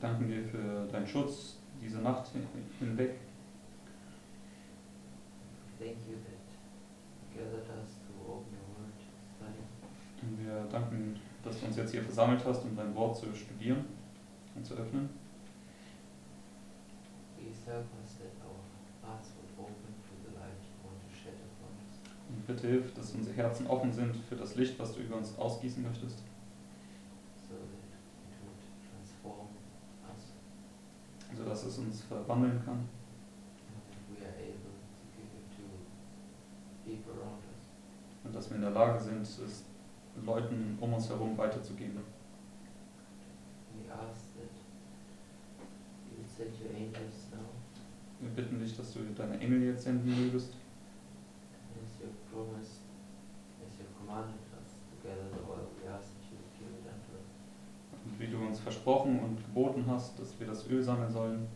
danken dir für deinen Schutz diese Nacht hinweg. Thank you that you gathered us to open your word study. Und wir danken, dass du uns jetzt hier versammelt hast, um dein Wort zu studieren und zu öffnen. Please help us that our hearts would open to the light you want to shed upon us. Und bitte hilf, dass unsere Herzen offen sind für das Licht, was du über uns ausgießen möchtest. So that it would transform us. Sodass es uns verwandeln kann. And that we are able to give it to people around us. Und dass wir in der Lage sind, es Leuten um uns herum weiterzugeben. We ask that you would send your angels now. Wir bitten dich, dass du deine Engel jetzt senden mögest. As you promised, as you commanded us to gather the oil, we ask that you would give it unto us. Und wie du uns versprochen und geboten hast, dass wir das Öl sammeln sollen,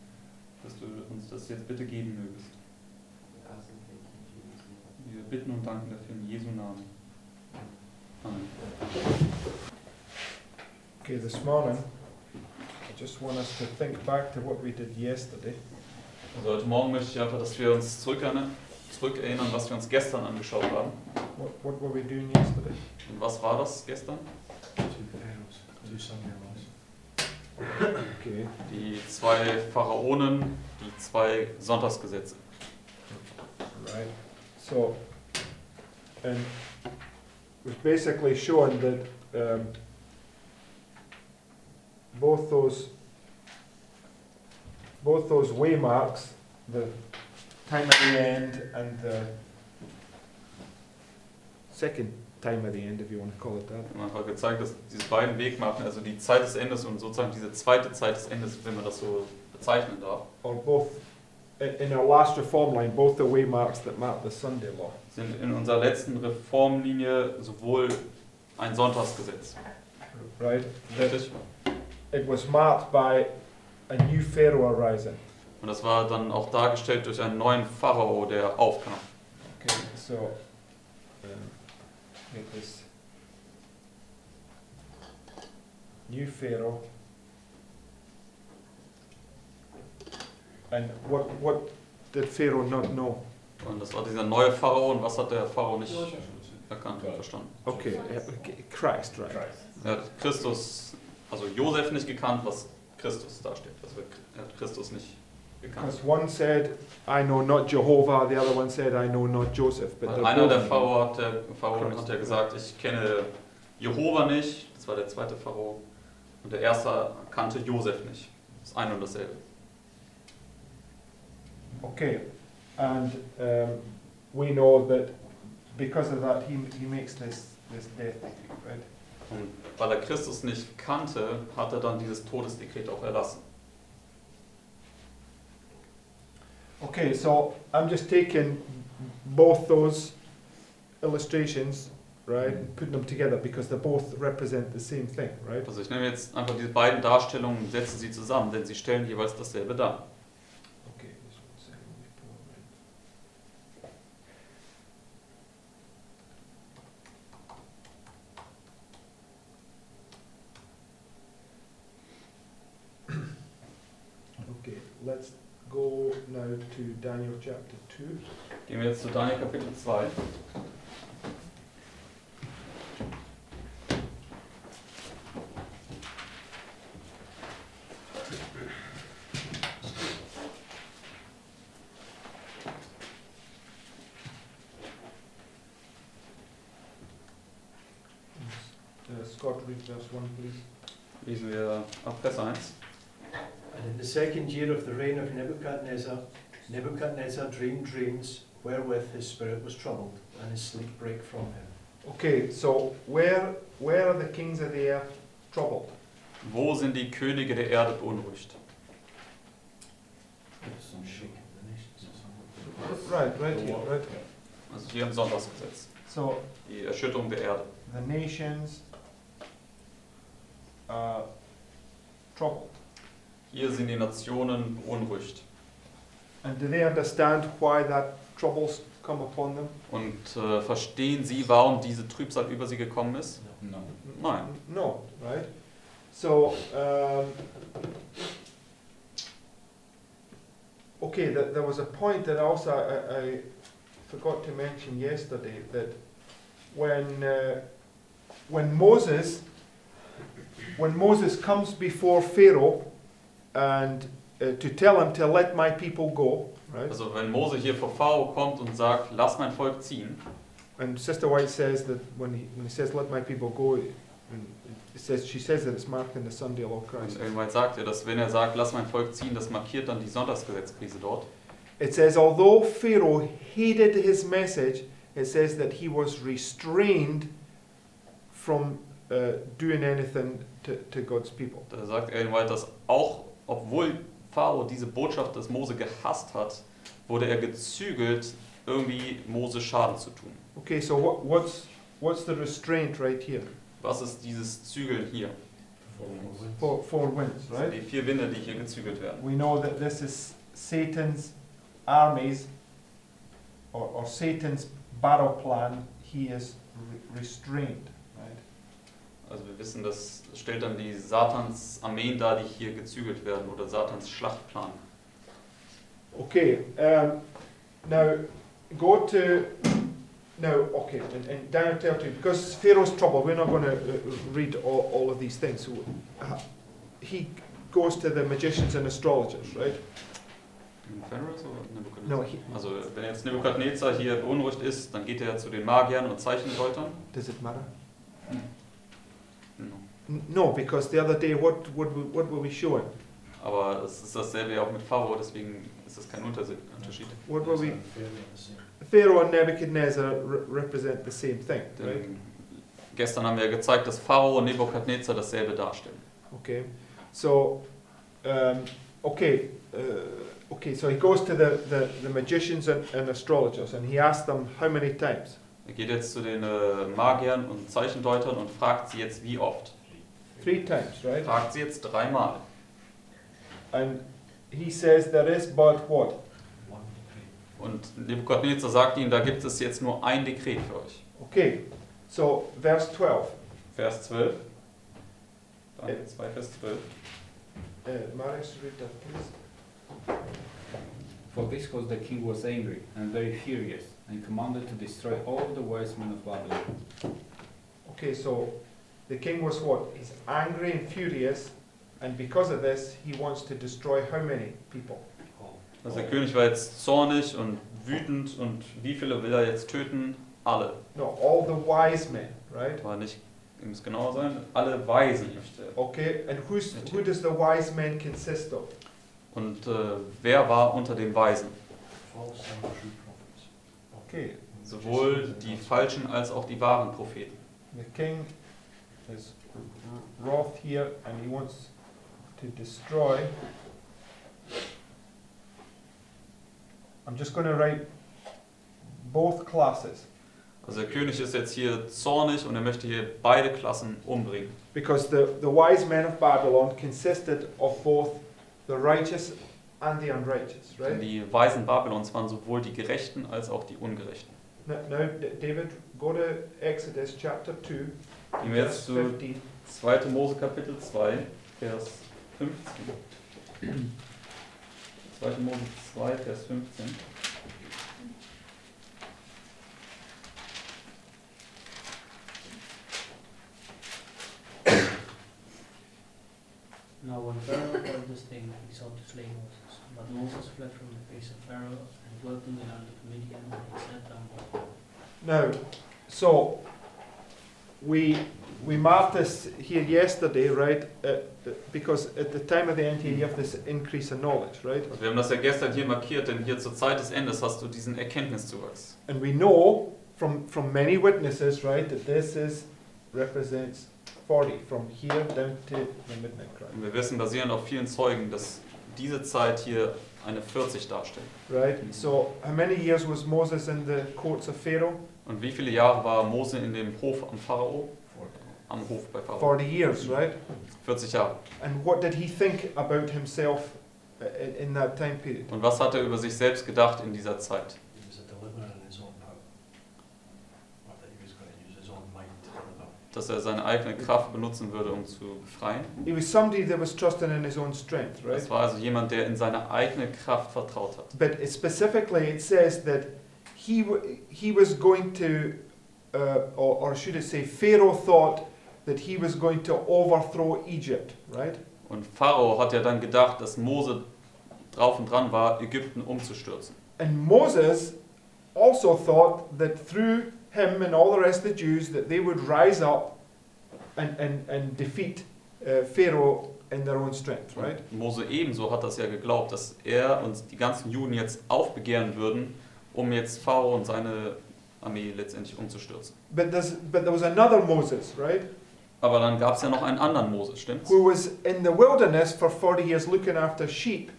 dass du uns das jetzt bitte geben mögest. We ask and thank you in Jesus' name. Wir bitten und danken dafür in Jesu Namen. Amen. Okay, this morning, I just want us to think back to what we did yesterday. Also heute Morgen möchte ich einfach, dass wir uns zurückerinnern, was wir uns gestern angeschaut haben. What were we doing yesterday? Und was war das gestern? Okay, Die zwei Pharaonen, die zwei Sonntagsgesetze. right. So, and it was basically showing that both those waymarks, the time at the end and the second time at the end, if you want to call it that, Wir haben einfach gezeigt, dass diese beiden Wegmarken, also die Zeit des Endes und sozusagen diese zweite Zeit des Endes, wenn man das so bezeichnen darf, or both in our last reform line, both the waymarks that mark the Sunday law. sind in unserer letzten Reformlinie sowohl ein Sonntagsgesetz. Right? That Richtig? it was marked by a new Pharaoh arising. Und das war dann auch dargestellt durch einen neuen Pharao, der aufkam. Okay, so get this new Pharaoh, and what did Pharaoh not know? Und das war dieser neue Pharao, und was hat der Pharao nicht erkannt und verstanden? Okay, Christ, right? Er hat Christus, also Josef nicht gekannt, was Christus dasteht. Also er hat Christus nicht gekannt. Because one said, "I know not Jehovah," the other one said, "I know not Joseph." But Weil they're einer der both- Pharaonen hat ja gesagt, ich kenne Jehova nicht, das war der zweite Pharao, und der erste kannte Josef nicht. Das ist ein und dasselbe. Okay, and we know that because of that, he makes this death decree, right? Und weil er Christus nicht kannte, hat er dann dieses Todesdekret auch erlassen. Okay, so I'm just taking both those illustrations, right, and putting them together because they both represent the same thing, right? Also ich nehme jetzt einfach diese beiden Darstellungen und setze sie zusammen, denn sie stellen jeweils dasselbe dar. Okay, just one second. Let me pull it right. Okay, let's go now to Daniel chapter 2. Gehen wir jetzt zu Daniel Kapitel 2. Scott, read verse 1, please. Lesen wir ab Vers 1. And in the second year of the reign of Nebuchadnezzar, Nebuchadnezzar dreamed dreams wherewith his spirit was troubled, and his sleep brake from him. Okay, so where are the kings of the earth troubled? Wo sind die Könige der Erde beunruhigt? Right here, right? Also hier im Sonntagsgesetz. So Die Erschütterung der Erde. the nations are troubled. Hier sind die Nationen beunruhigt. And do they understand why that troubles come upon them? Und verstehen sie, warum diese Trübsal über sie gekommen ist? Nein. No, right? So okay, there was a point that also I forgot to mention yesterday, that when Moses comes before Pharaoh and to tell him to let my people go, right? Also wenn Mose hier vor Pharao kommt und sagt, lass mein Volk ziehen, And Sister White says that when he says let my people go, she says that it's marked in the Sunday law of Christ. und irgendwann sagt er, dass wenn er sagt, lass mein Volk ziehen, das markiert dann die Sonntagsgesetzkrise dort. It says although Pharaoh heeded his message, it says that he was restrained from doing anything to God's people. Da sagt er irgendwann, dass auch, obwohl Pharao diese Botschaft des Mose gehasst hat, wurde er gezügelt, irgendwie Mose Schaden zu tun. Okay, so what's the restraint right here? Was ist dieses Zügeln hier? Four winds, right? Die 4 Winde, die hier gezügelt werden. We know that this is Satan's armies or Satan's battle plan. He is restrained, right? Also wir wissen, das stellt dann die Satans Armeen dar, die hier gezügelt werden, oder Satans Schlachtplan. Okay, now go to okay, and down to because Pharaoh's trouble. We're not going to read all of these things. So, he goes to the magicians and astrologers, right? Pharaoh oder Nebukadnezar? No, Also wenn jetzt Nebukadnezar hier beunruhigt ist, dann geht er zu den Magiern und Zeichendeutern. does it matter? No. No, because the other day, what were we showing? Aber es ist dasselbe ja auch mit Pharao, deswegen ist das kein Unterschied. What were we? Pharaoh and Nebuchadnezzar represent the same thing, right? Denn gestern haben wir ja gezeigt, dass Pharao und Nebukadnezar dasselbe darstellen. Okay, so okay, so he goes to the magicians and astrologers, and he asks them how many times. Er geht jetzt zu den Magiern und Zeichendeutern und fragt sie jetzt wie oft. 3 times, right? Fragt sie jetzt 3 Mal. And he says there is but what? Und Nebukadnezar sagt ihnen, da gibt es jetzt nur ein Dekret für euch. Okay, so verse 12. Vers 12. Daniel 2, Vers 12. Marius, read that please. For this cause the king was angry and very furious, and commanded to destroy all the wise men of Babylon. Okay, so the king was what? He's angry and furious, and because of this, he wants to destroy how many people? Also der König war jetzt zornig und wütend, und wie viele will er jetzt töten? Alle. No, all the wise men, right? Aber nicht, ihr müsst genauer sein, alle Weisen möchte er. Okay, and who does the wise men consist of? Und wer war unter den Weisen? Okay, Sowohl die falschen als auch die wahren Propheten. the king is wroth here, and he wants to destroy. I'm just going to write both classes, Also der König ist jetzt hier zornig und er möchte hier beide Klassen umbringen. because the wise men of Babylon consisted of both the righteous and the unrighteous, Denn right? die Weisen Babylons waren sowohl die Gerechten als auch die Ungerechten. Now, David, go to Exodus chapter 2, Gehen wir verse jetzt zu 15. 2. Mose Kapitel 2, Vers 15. 2. Mose 2, Vers 15. Now when Pharaoh heard this thing, he sought to slay Moses. But Moses fled from the face of Pharaoh and dwelt in the land of Midian, and he sat down by him. Now, so we marked this here yesterday, right? Because at the time of the end here, you have this increase in knowledge, right? Also wir haben das ja gestern hier markiert, denn hier zur Zeit des Endes hast du diesen Erkenntniszuwachs. And we know from many witnesses, right, that this represents 40 from here down to the midnight cry, Und wir wissen basierend auf vielen Zeugen, dass diese Zeit hier eine 40 darstellt. right? So how many years was Moses in the courts of Pharaoh? Und wie viele Jahre war Mose in dem Hof am Pharao? Am Hof bei Pharao. 40 years, right? 40 Jahre. And what did he think about himself in that time period? Und was hat er über sich selbst gedacht in dieser Zeit? dass er seine eigene Kraft benutzen würde, um zu befreien. He was somebody that was trusting in his own strength, right? Das war also jemand, der in seine eigene Kraft vertraut hat. But specifically, it says that he was going to, or should it say, Pharaoh thought that he was going to overthrow Egypt, right? Und Pharao hat ja dann gedacht, dass Mose drauf und dran war, Ägypten umzustürzen. And Moses also thought that through him and all the rest of the Jews that they would rise up and defeat Pharaoh in their own strength, right? Und Mose ebenso hat das ja geglaubt, dass er und die ganzen Juden jetzt aufbegehren würden, um jetzt Pharao und seine Armee letztendlich umzustürzen. But there was another Moses, right? Aber dann gab es ja noch einen anderen Mose, stimmt's? Who was in the wilderness for 40 years looking after sheep.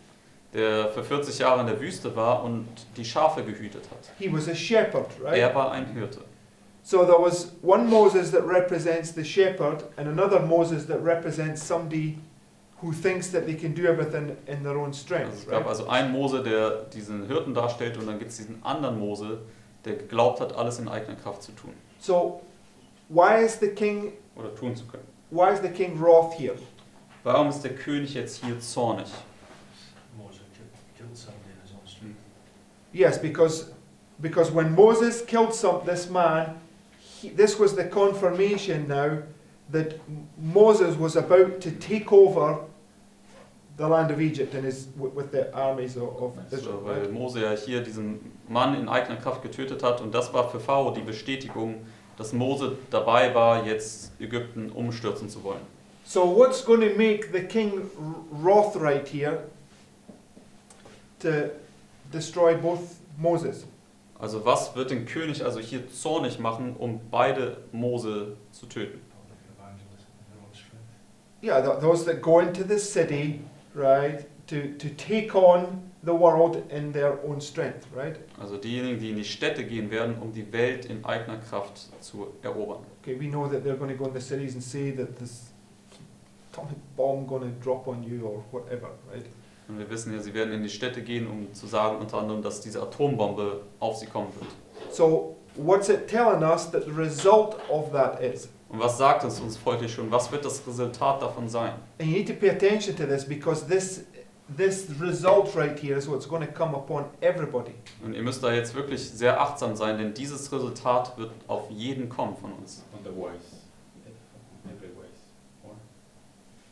Der für 40 Jahre in der Wüste war und die Schafe gehütet hat. He was a shepherd, right? Er war ein Hirte. So there was one Moses that represents the shepherd and another Moses that represents somebody who thinks that they can do everything in their own Also strength, es gab right? also einen Mose, der diesen Hirten darstellt, und dann gibt es diesen anderen Mose, der geglaubt hat, alles in eigener Kraft zu tun So why is the king oder tun zu können. wroth here? Warum ist der König jetzt hier zornig? Moses killed somebody in his own strength. Yes, because when Moses killed this man, this was the confirmation now that Moses was about to take over the land of Egypt and with the armies of Israel. Also, weil Right? Mose ja hier diesen Mann in eigener Kraft getötet hat, und das war für Pharao die Bestätigung, dass Mose dabei war, jetzt Ägypten umstürzen zu wollen. So what's going to make the king wrath right here to destroy both Moses? Also was wird den König also hier zornig machen, um beide Mose zu töten? Public evangelism in their own strength. Yeah, those that go into the city, right, to take on the world in their own strength, right? Also diejenigen, die in die Städte gehen werden, um die Welt in eigener Kraft zu erobern. Okay, we know that they're going to go in the cities and say that this atomic bomb going to drop on you or whatever, right? Und wir wissen ja, sie werden in die Städte gehen, um zu sagen unter anderem, dass diese Atombombe auf sie kommen wird. So what's it telling us that the result of that is? Und was sagt es uns folglich schon? Was wird das Resultat davon sein? And you need to pay attention to this because this result right here is what's going to come upon everybody. Und ihr müsst da jetzt wirklich sehr achtsam sein, denn dieses Resultat wird auf jeden kommen von uns. On the wise. Every wise. Or?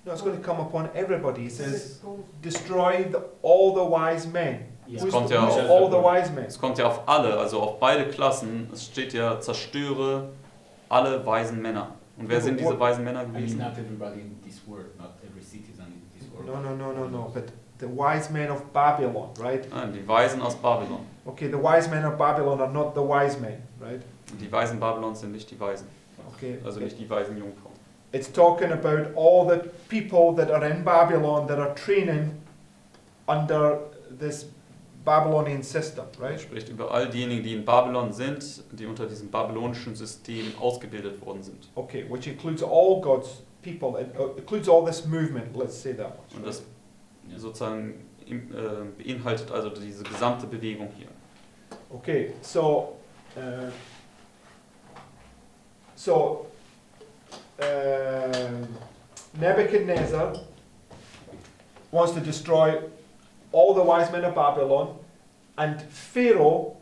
No, it's going to come upon everybody. He says, destroy all the wise men. Ja. Who's, kommt ja who's auch- all the wise men? Es kommt ja auf alle, also auf beide Klassen. Es steht ja, zerstöre alle weisen Männer. Und wer sind diese weisen Männer I mean, gewesen? not everybody in this world, not every citizen in this world. No. But the wise men of Babylon, right? Nein, die Weisen aus Babylon. Okay, the wise men of Babylon are not the wise men, right? Die Weisen Babylons sind nicht die Weisen. Okay. Also nicht die weisen Jungfrauen. It's talking about all the people that are in Babylon that are training under this Babylonian system, Er right? spricht über all diejenigen, die in Babylon sind, die unter diesem babylonischen System ausgebildet worden sind. Okay, which includes all God's people. It includes all this movement, let's say that much. Und das sozusagen beinhaltet also diese gesamte Bewegung hier. Okay, so Nebuchadnezzar wants to destroy all the wise men of Babylon, and Pharaoh,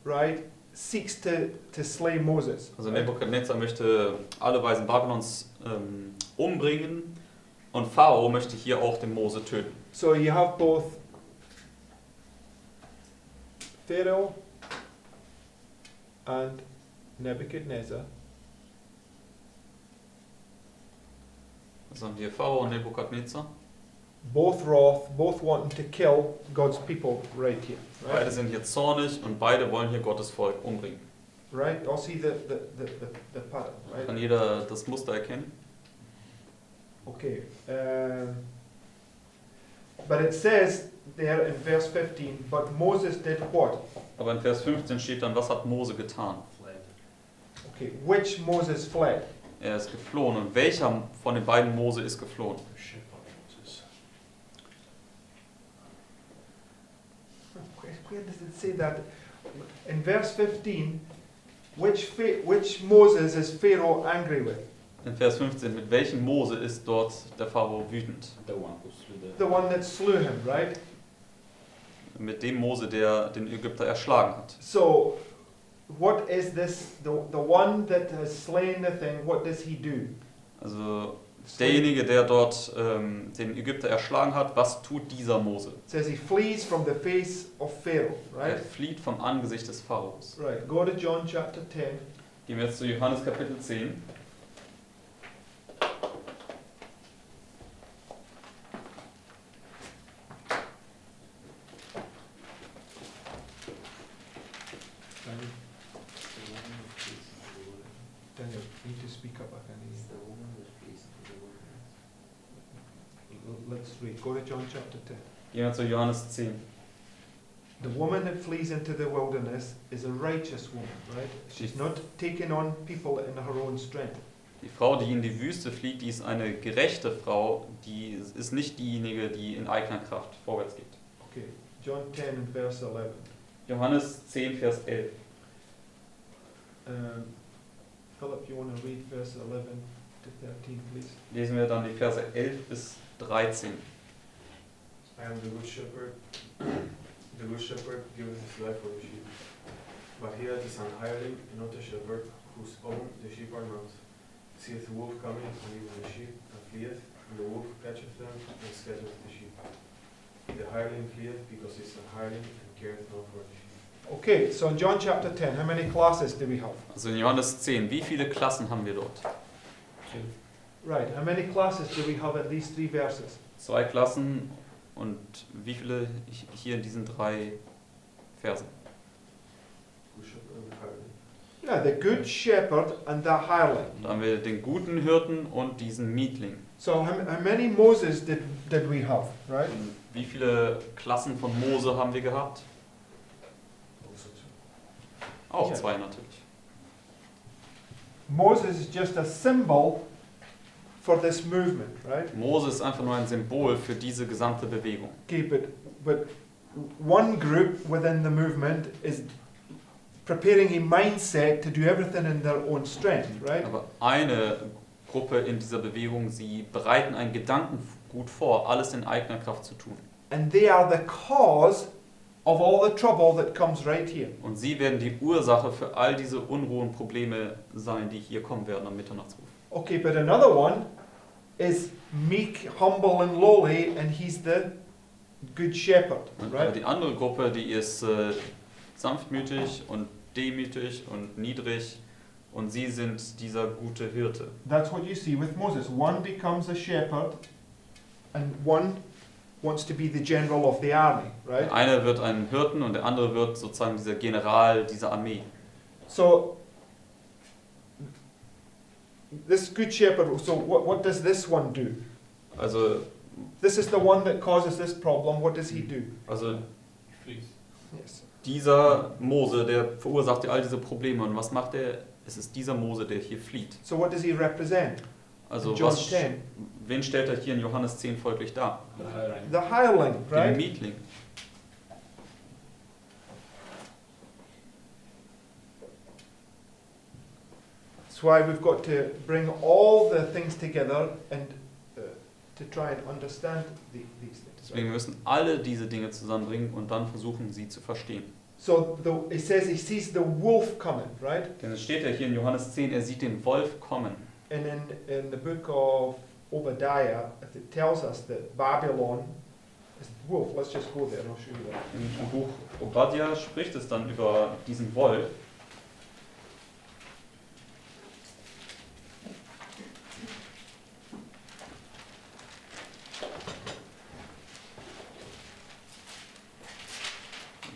right, seeks to slay Moses. Also Nebukadnezar möchte alle Weisen Babylons umbringen, und Pharao möchte hier auch den Mose töten. So you have both Pharaoh and Nebuchadnezzar. Also haben wir Pharao und Nebukadnezar. Both wrath, both wanting to kill God's people right here. Beide Right? sind hier zornig und beide wollen hier Gottes Volk umbringen. Right? I'll see the pattern, Kann right? jeder das Muster erkennen? Okay. But it says there in verse 15, but Moses did what? Aber in Vers 15 steht dann, was hat Mose getan? Fled. Okay, which Moses fled? Er ist geflohen. Und welcher von den beiden Mose ist geflohen? The ship of Moses. Where does it say that? In verse 15, which Moses is Pharaoh angry with? In Vers 15, mit welchem Mose ist dort der Pharao wütend? The one who slew the The one that slew him, right? Mit dem Mose, der den Ägypter erschlagen hat. So, what is this? The one that has slain the thing, what does he do? Also derjenige, der dort den Ägypter erschlagen hat, was tut dieser Mose? It says he flees from the face of Pharaoh, Er right? flieht vom Angesicht des Pharaos. Right. Go to John chapter 10. Gehen wir jetzt zu Johannes Kapitel 10. Daniel, you need to speak up, I can It's hear the woman that flees into the wilderness. you. Let's read. Go to John chapter 10. Gehen wir zu Johannes 10. The woman that flees into the wilderness is a righteous woman, right? She's not taking on people in her own strength. Die Frau, die in die Wüste flieht, die ist eine gerechte Frau, die ist nicht diejenige, die in eigener Kraft vorwärts geht. Okay, John 10 and verse 11. Johannes 10, Vers 11. Philip, you want to read verse 11 to 13, please? Lesen wir dann die Verse 11 bis 13. I am the good shepherd. The good shepherd giveth his life for the sheep. But he that is an hireling, and not a shepherd, whose own the sheep are not, seeth the wolf coming, and leaveth the sheep, and fleeth, and the wolf catcheth them, and scattereth the sheep. The hireling fleeth, because he is a hireling, and careth not for the sheep. Okay, so in John chapter 10, how many classes do we have? Also in Johannes 10, wie viele Klassen haben wir dort? Right, how many classes do we have at these three verses? 2 Klassen und wie viele hier in diesen 3 Versen? Good shepherd and hireling. Yeah, the good shepherd and the hireling. Da haben wir den guten Hirten und diesen Mietling. So how many Moses did we have, right? Und wie viele Klassen von Mose haben wir gehabt? Also two. Auch Ja. 2 natürlich. Moses is just a symbol for this movement, right? Mose ist einfach nur ein Symbol für diese gesamte Bewegung. Okay, but one group within the movement is preparing a mindset to do everything in their own strength, right? Aber eine Gruppe in dieser Bewegung, sie bereiten ein Gedankengut vor, alles in eigener Kraft zu tun. And they are the cause of all the trouble that comes right here. Und sie werden die Ursache für all diese Unruhen und Probleme sein, die hier kommen werden am Mitternachtsruf. Okay, but another one is meek, humble and lowly, and he's the good shepherd, Aber right? die andere Gruppe, die ist sanftmütig und demütig und niedrig und sie sind dieser gute Hirte. That's what you see with Moses. One becomes a shepherd and one wants to be the general of the army, right? Der eine wird ein Hirten und der andere wird sozusagen dieser General dieser Armee. So this good shepherd, so what does this one do? Also, This is the one that causes this problem. What does he do? also Yes. dieser Mose, der verursacht ja all diese Probleme und was macht er? Es ist dieser Mose, der hier flieht. So what does he represent? Also In John was, 10. wen stellt er hier in Johannes 10 folglich dar? the hiring. The hireling, Den right? Mietling. That's why we've got to bring all the things together and to try and understand these things. Deswegen wir müssen alle diese Dinge zusammenbringen und dann versuchen, sie zu verstehen. So it says he sees the wolf coming, right? Denn es steht ja hier in Johannes 10, er sieht den Wolf kommen. And in the book of Obadiah, it tells us that Babylon is the wolf. Let's just go there and I'll show you that. Im Buch Obadiah spricht es dann über diesen Wolf.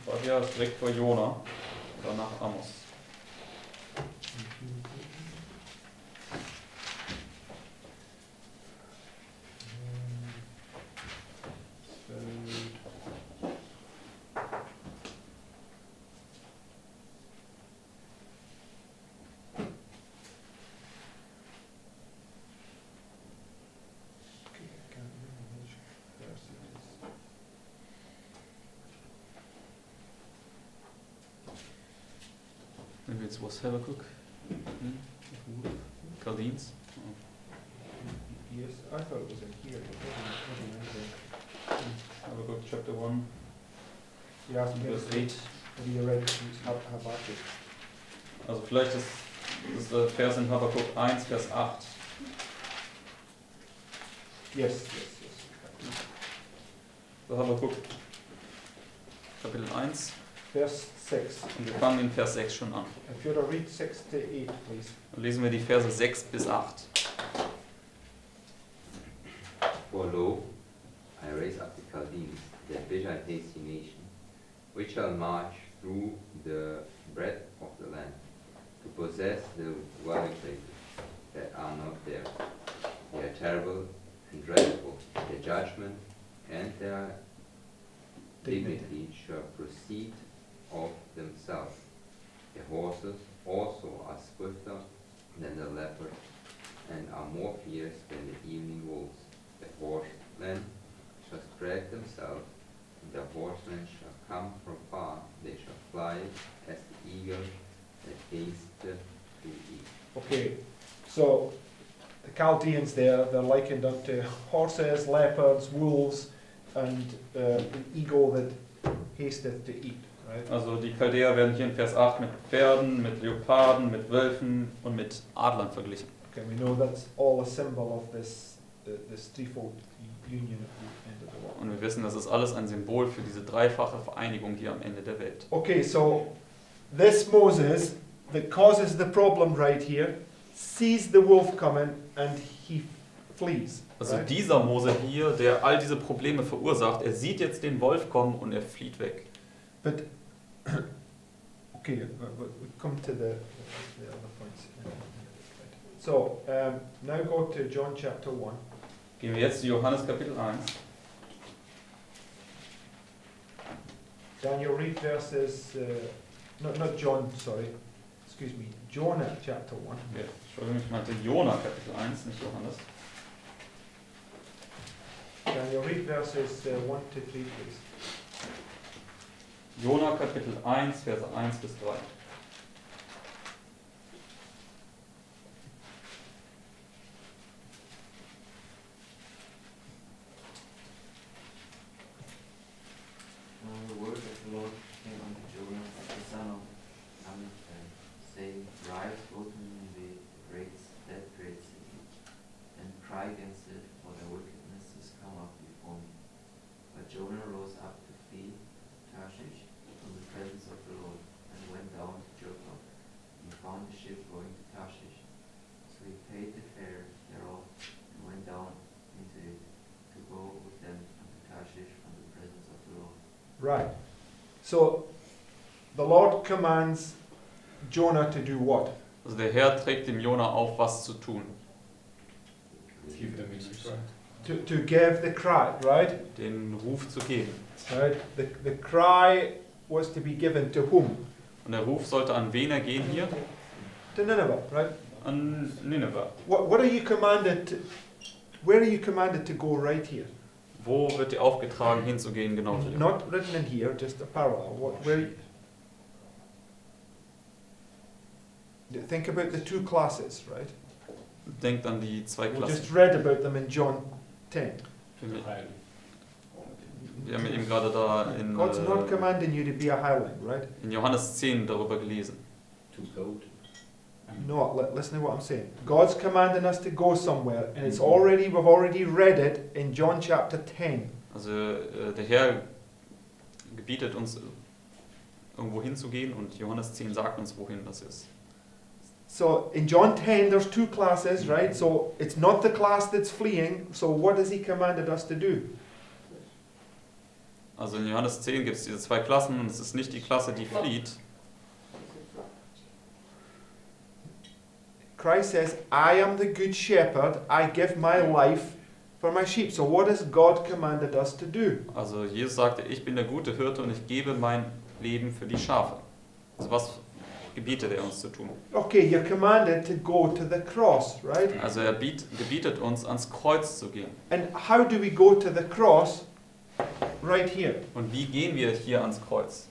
Obadiah ist direkt vor Jona oder nach Amos. Wenn wir jetzt was Habakkuk, Gardins. I thought it was in here. It wasn't Habakkuk chapter 1, Yeah, verse 8. maybe you read Habakkuk. Also vielleicht ist das der Vers in Habakkuk 1, Vers 8. Yes. So Habakkuk Kapitel 1 Verse 6. und wir fangen in Vers 6 schon an. If you would read 6 to 8, please. Dann lesen wir die Verse 6 bis 8. For lo, I raise up the Chaldeans, that bitter and hasty nation, which shall march through the breadth of the land, to possess the dwelling places that are not there. They are terrible and dreadful. Their judgment and their dignity shall proceed of themselves. Their horses also are swifter than the leopard, and are more fierce than the evening wolves. The horsemen shall spread themselves, and the horsemen shall come from far. They shall fly as the eagle that hasteth to eat. Okay, so the Chaldeans there, they're likened unto horses, leopards, wolves, and an eagle that hasteth to eat, right? Also die Chaldäer werden hier in Vers 8 mit Pferden, mit Leoparden, mit Wölfen und mit Adlern verglichen. Okay, we know that's all a symbol of this threefold union at the end of the world. Und wir wissen, das ist alles ein Symbol für diese dreifache Vereinigung hier am Ende der Welt. Okay, so this Moses that causes the problem right here sees the wolf coming and he flees. Also right? dieser Mose hier, der all diese Probleme verursacht, er sieht jetzt den Wolf kommen und er flieht weg. But okay, we come to the other points. So now go to John chapter 1. Gehen wir jetzt zu Johannes Kapitel 1. Daniel, read verses. Not John. Sorry, excuse me. Jonah chapter 1. Ja, Entschuldigung, ich meinte Jona Kapitel 1, nicht Johannes. Daniel, read verses 1 to 3, please. Jona Kapitel 1, Verse 1 bis 3. The word of the Lord came unto Jonah, the son of Amittai, saying, Rise, go to Nineveh, that great city, and cry against it, for their wickedness is come up before me. But Jonah rose up to flee Tarshish from the presence of the Lord, and went down to Joppa, and found a ship going to Tarshish. So he paid the fare thereof, and went down into it, to go with them unto Tarshish from the presence of the Lord. Right. So the Lord commands Jonah to do what? Also der Herr trägt dem Jona auf, was zu tun. Give the message. To give the cry, right? Den Ruf zu geben. Right. The cry was to be given to whom? Und der Ruf sollte an wen ergehen hier? To Nineveh, right? An Nineveh. What are you commanded to, where are you commanded to go right here? Wo wird dir aufgetragen, hinzugehen, genau hier? Not written in here, just a parallel. Where? Think about the two classes, right? Denkt an die zwei We just Klassen. read about them in John 10. Wir haben eben gerade da God's not commanding you to be a hireling, right? in Johannes 10 darüber gelesen. To go to. No, listen to what I'm saying. God's commanding us to go somewhere, and we've already read it in John chapter 10. Also der Herr gebietet uns, irgendwo hinzugehen und Johannes 10 sagt uns, wohin das ist. So in John 10, there's two classes, right? So it's not the class that's fleeing. So what has he commanded us to do? Also in Johannes 10 gibt es diese zwei Klassen und es ist nicht die Klasse, die flieht. Christ says, I am the good shepherd. I give my life for my sheep. So what has God commanded us to do? Also Jesus sagte, ich bin der gute Hirte und ich gebe mein Leben für die Schafe. Also was gebietet er uns zu tun? Okay, you're commanded to go to the cross, right? Also er gebietet uns, ans Kreuz zu gehen. And how do we go to the cross? Right here. Und wie gehen wir hier ans Kreuz?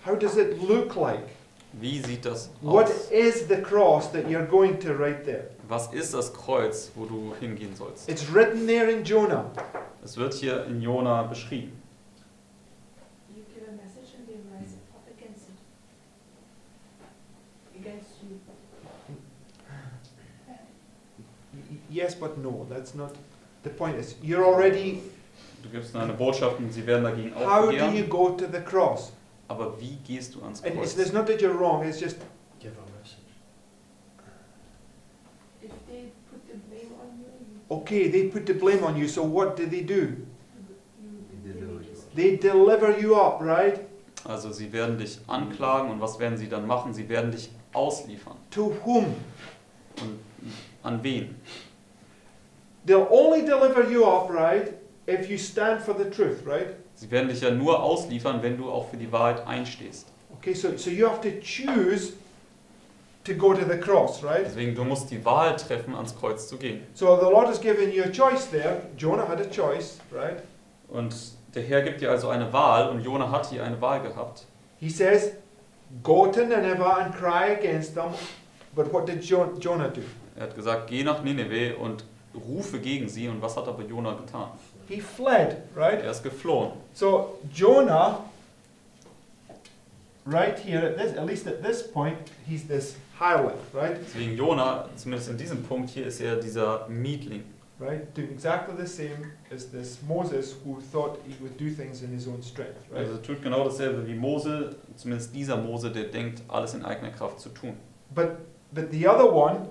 How does it look like? Wie sieht das What aus? is the cross that you're going to right there? Was ist das Kreuz, wo du hingehen sollst? It's written there in Jonah. Es wird hier in Jona beschrieben. You give a message and they rise up against it. Against you. Yes, but no, that's not the point. Is you're already. Du gibst eine Botschaft und sie werden dagegen How do you aufbegehren. go to the cross? Aber wie gehst du ans And Kreuz? it's not that you're wrong. It's just Give a message. If they put the blame on you, okay. They put the blame on you. So what do? They deliver you. They deliver you up, right? Also sie werden dich anklagen und was werden sie dann machen? Sie werden dich ausliefern. To whom? Und an wen? They'll only deliver you up, right? If you stand for the truth, right? Sie werden dich ja nur ausliefern, wenn du auch für die Wahrheit einstehst. Okay, so you have to choose to go to the cross, right? Deswegen, du musst die Wahl treffen, ans Kreuz zu gehen. So the Lord has given you a choice there. Jonah had a choice, right? Und der Herr gibt dir also eine Wahl und Jona hat hier eine Wahl gehabt. He says, go to Nineveh and cry against them. But what did Jonah do? Er hat gesagt, geh nach Nineveh und rufe gegen sie. Und was hat aber Jona getan? He fled, right? Er ist geflohen. So Jonah, right here, at least at this point, he's this hireling, right? Deswegen Jona, zumindest in diesem Punkt hier, ist er dieser Mietling. Right? Doing exactly the same as this Moses who thought he would do things in his own strength, right? Also tut genau dasselbe wie Mose, zumindest dieser Mose, der denkt, alles in eigener Kraft zu tun. But the other one,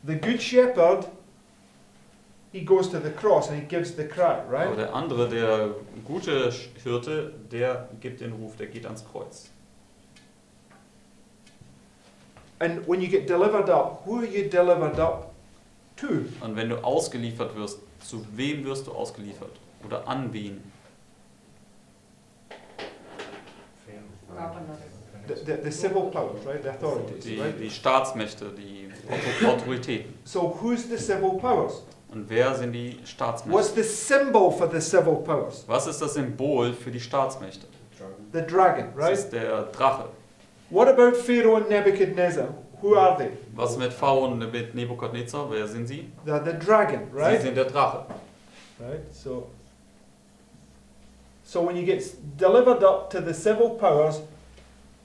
the good shepherd, he goes to the cross and he gives the cry, Aber right? der andere, der gute Hirte, der gibt den Ruf, der geht ans Kreuz. And when you get delivered up, who are you delivered up to? Und wenn du ausgeliefert wirst, zu wem wirst du ausgeliefert? Oder an wen? The civil powers, right? The authorities, right? Die Staatsmächte, die Autoritäten. So who's the civil powers? Und wer sind die What's Staatsmächte? the symbol for the civil powers? Was ist das Symbol für die Staatsmächte? The dragon, Das right? ist der Drache. What about Pharaoh and Nebuchadnezzar? Who are they? Was mit Pharao und mit Nebukadnezar? Wer sind sie? They're the dragon, Sie right? sind der Drache. Right? So when you get delivered up to the civil powers,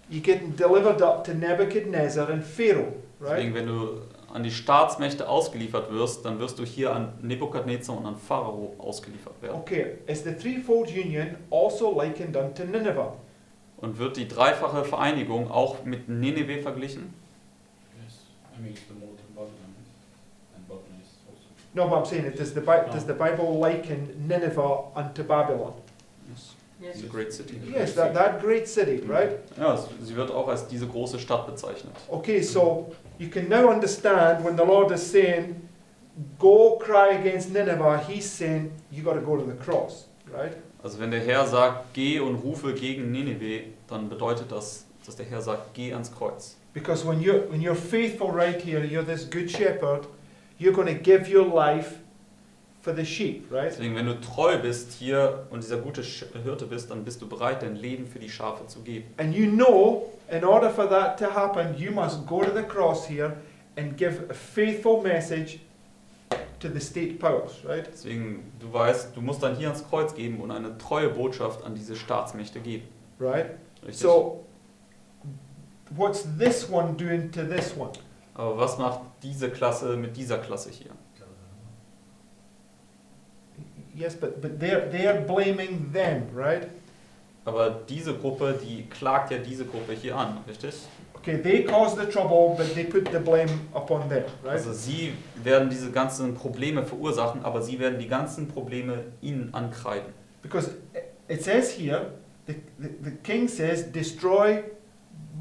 you get delivered up to Nebuchadnezzar and Pharaoh, right? Deswegen, wenn du an die Staatsmächte ausgeliefert wirst, dann wirst du hier an Nebukadnezar und an Pharao ausgeliefert werden. Okay, is the threefold union also likened unto Nineveh? Und wird die dreifache Vereinigung auch mit Nineveh verglichen? Yes, I mean it's the more than Babylon is, and Babylon is also. No, but I'm saying it. Does the Bible liken Nineveh unto Babylon? It's a great city. Yes, that great city, right? Ja, sie wird auch als diese große Stadt bezeichnet. Okay, so you can now understand when the Lord is saying, "Go cry against Nineveh," He's saying you got to go to the cross, right? Also wenn der Herr sagt, geh und rufe gegen Nineveh, dann bedeutet das, dass der Herr sagt, geh ans Kreuz. Because when you're faithful right here, you're this good shepherd, you're going to give your life for the sheep, right? Deswegen, wenn du treu bist hier und dieser gute Hirte bist, dann bist du bereit, dein Leben für die Schafe zu geben. And you know, in order for that to happen, you must go to the cross here and give a faithful message to the state powers, right? Deswegen, du weißt, du musst dann hier ans Kreuz geben und eine treue Botschaft an diese Staatsmächte geben. Right? Richtig? So, what's this one doing to this one? Aber was macht diese Klasse mit dieser Klasse hier? Yes, but they're blaming them, right? Aber diese Gruppe, die klagt ja diese Gruppe hier an, richtig? Okay, they caused the trouble, but they put the blame upon them, right? Also sie werden diese ganzen Probleme verursachen, aber sie werden die ganzen Probleme ihnen ankreiden. Because it says here, the king says, destroy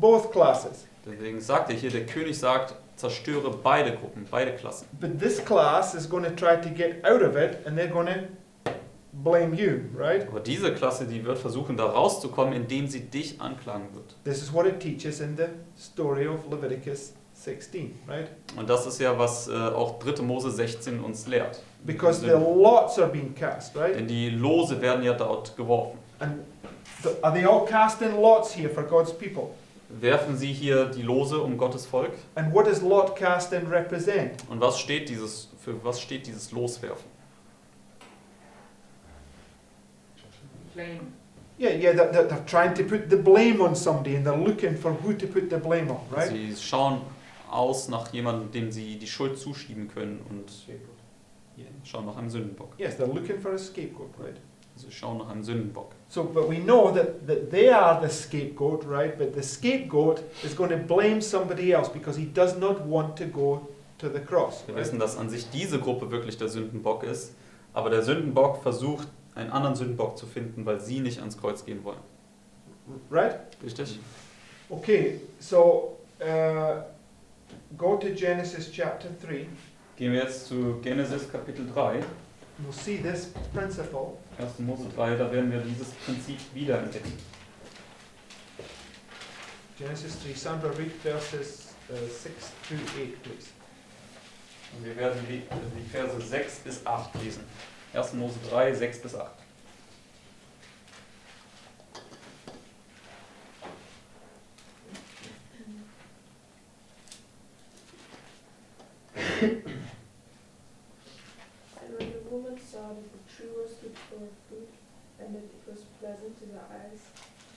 both classes. Deswegen sagt er hier, der König sagt, zerstöre beide Gruppen, beide Klassen. But this class is going to try to get out of it, and they're going to blame you, right? Aber diese Klasse, die wird versuchen, da rauszukommen, indem sie dich anklagen wird. This is what it teaches in the story of Leviticus 16, right? Und das ist ja, was auch 3. Mose 16 uns lehrt. Because the lots are being cast, right? Denn die Lose werden ja dort geworfen. And are they all cast in lots here for God's people? werfen sie hier die Lose um Gottes Volk. And what does lot casting represent? Und für was steht dieses Loswerfen? Blame. Yeah, they're trying to put the blame on somebody and they're looking for who to put the blame on, right? Sie schauen aus nach jemandem, dem sie die Schuld zuschieben können und schauen nach einem Sündenbock. Yes, they're looking for a scapegoat, right? Sie schauen nach einem Sündenbock. So, but we know that they are the scapegoat, right? But the scapegoat is going to blame somebody else because he does not want to go to the cross. Wir Right? wissen, dass an sich diese Gruppe wirklich der Sündenbock ist, aber der Sündenbock versucht, einen anderen Sündenbock zu finden, weil sie nicht ans Kreuz gehen wollen. Right? Richtig? Okay, so go to Genesis chapter 3. Gehen wir jetzt zu Genesis Kapitel 3, We'll see this principle. 1. Mose 3, da werden wir dieses Prinzip wieder entdecken. Genesis 3. Sandra, read verses 6 through 8, please. Und wir werden die Verse 6 bis 8 lesen. 1. Mose 3, 6 bis 8. And when the woman saw that the tree was good for food, and that it was pleasant to the eyes,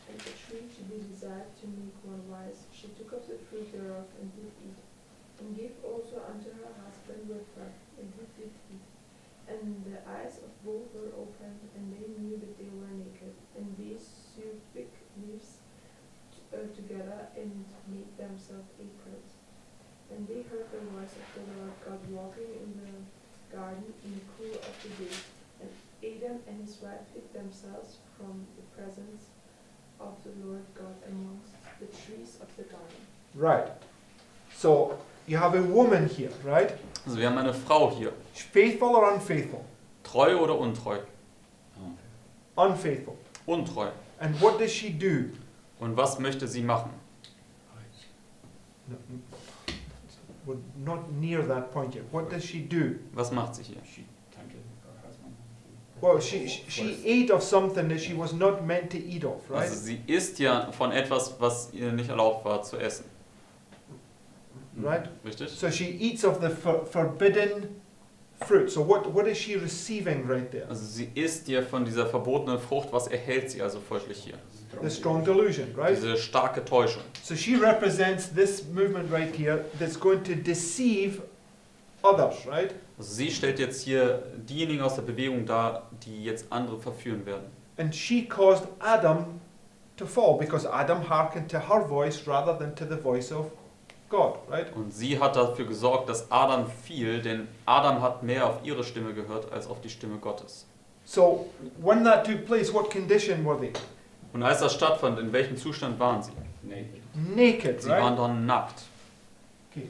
and the tree to be desired to make one wise, she took of the fruit thereof and did eat, and gave also unto her husband with her, and he did eat. And the eyes of both were opened, and they knew that they were naked, and they sewed fig leaves together and made themselves aprons. And they heard the voice of the Lord God walking in the garden in the cool of the day. And Adam and his wife hid themselves from the presence of the Lord God amongst the trees of the garden. Right. So you have a woman here, right? Also wir haben eine Frau hier. Faithful or unfaithful? Treu oder untreu? Unfaithful. Untreu. And what does she do? Und was möchte sie machen? No, we're not near that point yet. What does she do? Was macht sie hier? Well, she ate of something that she was not meant to eat of, right? Also sie isst ja von etwas, was ihr nicht erlaubt war zu essen. Right? Richtig? So she eats of the forbidden fruit. So what is she receiving right there? Also sie isst ja von dieser verbotenen Frucht, was erhält sie also folglich hier? The strong delusion, right? Diese starke Täuschung. So she represents this movement right here that's going to deceive others, right? Also sie stellt jetzt hier diejenigen aus der Bewegung dar, die jetzt andere verführen werden. And she caused Adam to fall because Adam hearkened to her voice rather than to the voice of God, right? Und sie hat dafür gesorgt, dass Adam fiel, denn Adam hat mehr auf ihre Stimme gehört als auf die Stimme Gottes. So when that took place, what condition were they? Und als das stattfand, in welchem Zustand waren sie? Naked, Sie waren right? dann nackt. Okay.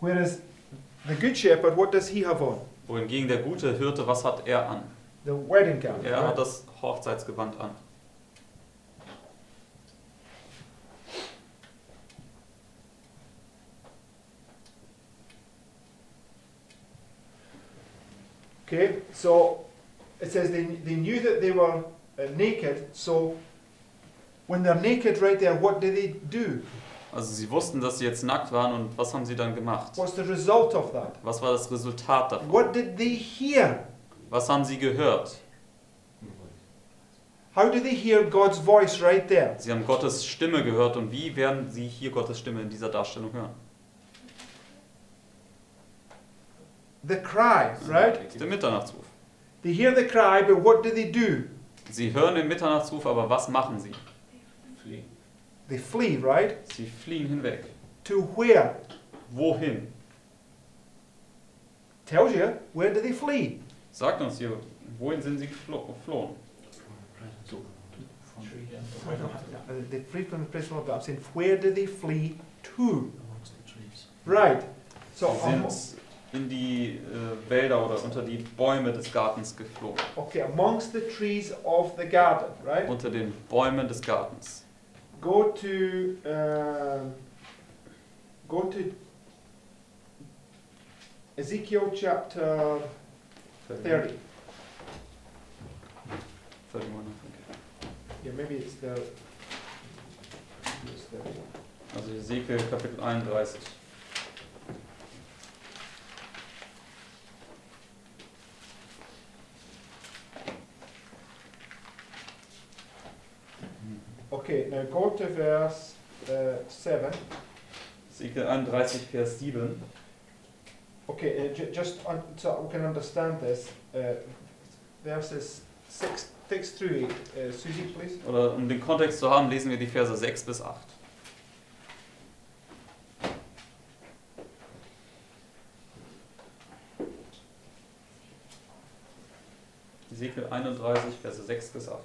Whereas the good shepherd, what does he have on? Wohingegen der gute Hirte, was hat er an? The wedding gown. Er right? hat das Hochzeitsgewand an. Okay, so it says they knew that they were naked, so when they're naked right there, what do? Also sie wussten, dass sie jetzt nackt waren und was haben sie dann gemacht? What's the result of that? Was war das Resultat davon? What did they hear? Was haben sie gehört? How do they hear God's voice right there? Sie haben Gottes Stimme gehört und wie werden sie hier Gottes Stimme in dieser Darstellung hören? The cry, right? Das ist der Mitternachtsruf. They hear the cry, but what do? Sie hören den Mitternachtsruf, aber was machen sie? They flee, right? Sie fliehen hinweg. To where? Wohin? Tells you, where do they flee? Sagt uns hier, wohin sind sie geflohen? They flee from the presence of God. I'm saying, where do they flee to? Amongst the trees. Right. So, Sie sind in die Wälder oder unter die Bäume des Gartens geflohen. okay, amongst the trees of the garden, right? Unter den Bäumen des Gartens. Go to Ezekiel chapter 30. 31, I think. Yeah, maybe it's the. Also Hesekiel Kapitel 31. Okay, now go to verse 7. Hesekiel 31, Vers 7. Okay, so we can understand this. Verses 6 through 8. Susie, please. Oder um den Kontext zu haben, lesen wir die Verse 6 bis 8. Hesekiel 31, Verse 6 bis 8.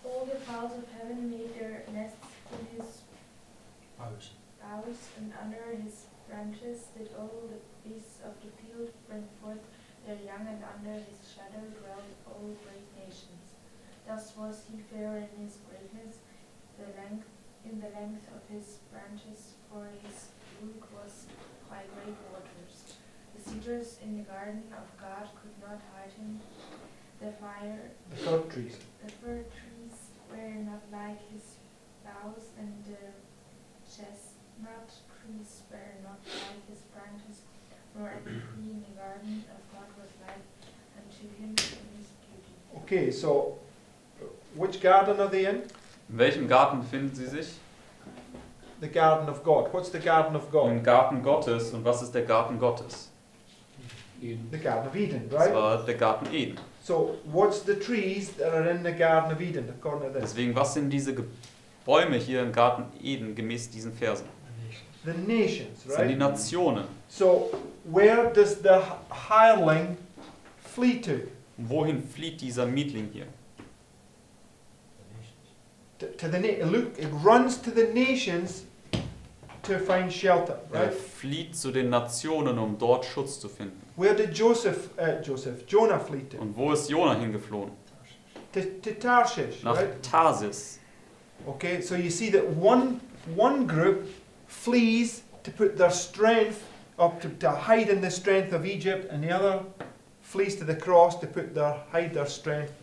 All the fowls of heaven made their nests in his Boughs. boughs, and under his branches did all the beasts of the field bring forth their young, and under his shadow dwelt all great nations. Thus was he fair in his greatness, in the length of his branches, for his root was by great waters. The cedars in the garden of God could not hide him. The The fir trees. trees were not like his boughs, and the chestnut trees were not like his branches, nor every tree in the garden of God was like unto him in his beauty. Okay, so which garden are they in? In welchem Garten befinden sie sich? The garden of God. What's the garden of God? Im Garten Gottes. Und was ist der Garten Gottes? The Garden of Eden, Das right? war der Garten Eden. So what's the trees that are in the Garden of Eden according to this? Deswegen, was sind diese Bäume hier im Garten Eden gemäß diesen Versen? The nations, Das sind die right? Nationen. So where does the hireling flee to? Und wohin flieht dieser Mietling hier? To the look, it runs to the nations to find shelter, Er right? flieht zu den Nationen, um dort Schutz zu finden. Where did Jonah flee to? Und wo ist Jona hingeflohen? To Tarshish, Nach right? Tarsis. Okay, so you see that one group flees to put their strength up to hide in the strength of Egypt, and the other flees to the cross to hide their strength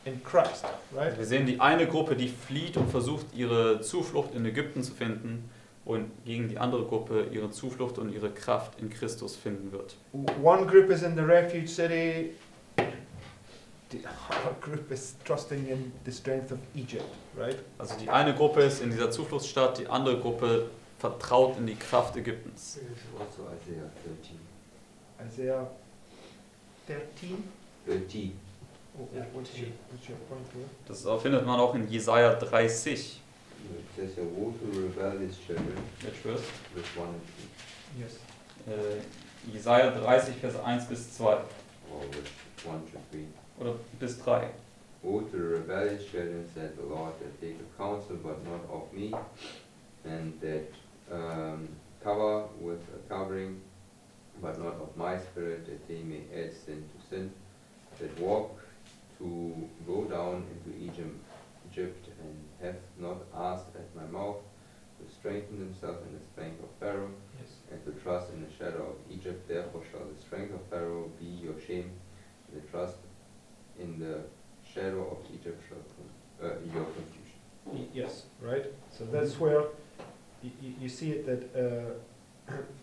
in Christ, right? Wir sehen die eine Gruppe, die flieht und versucht, ihre Zuflucht in Ägypten zu finden, und gegen die andere Gruppe ihre Zuflucht und ihre Kraft in Christus finden wird. One group is in the refuge city, the other group is trusting in the strength of Egypt, right? Also die eine Gruppe ist in dieser Zufluchtsstadt, die andere Gruppe vertraut in die Kraft Ägyptens. Also Isaiah 13. Isaiah 13. 13. Oh, what's your point here? Das findet man auch in Jesaja 30. It says, woe to rebellious children, Which verse? with 1 and Yes. Jesaja 30, Vers 1 bis 2. 3, or with 1 to 3. Oder bis 3. Woe to the rebellious children, said the Lord, that take a counsel but not of me, and that cover with a covering but not of my spirit, that they may add sin to sin, that walk to go down into Egypt, and have not asked at my mouth, to strengthen themselves in the strength of Pharaoh, Yes. and to trust in the shadow of Egypt. Therefore shall the strength of Pharaoh be your shame, and the trust in the shadow of Egypt shall your confusion. Yes, right? So that's where you see it that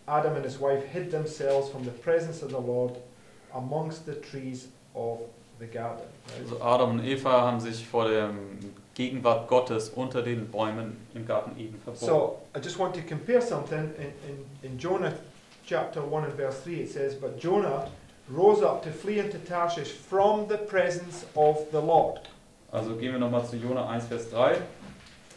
Adam and his wife hid themselves from the presence of the Lord amongst the trees of the garden. Right? Also Adam und Eva haben sich vor der Gegenwart Gottes unter den Bäumen im Garten Eden verborgen. So I just want to compare something. In Jonah chapter 1 and verse 3 it says, but Jonah rose up to flee into Tarshish from the presence of the Lord. Also gehen wir nochmal zu Jona 1, Vers 3.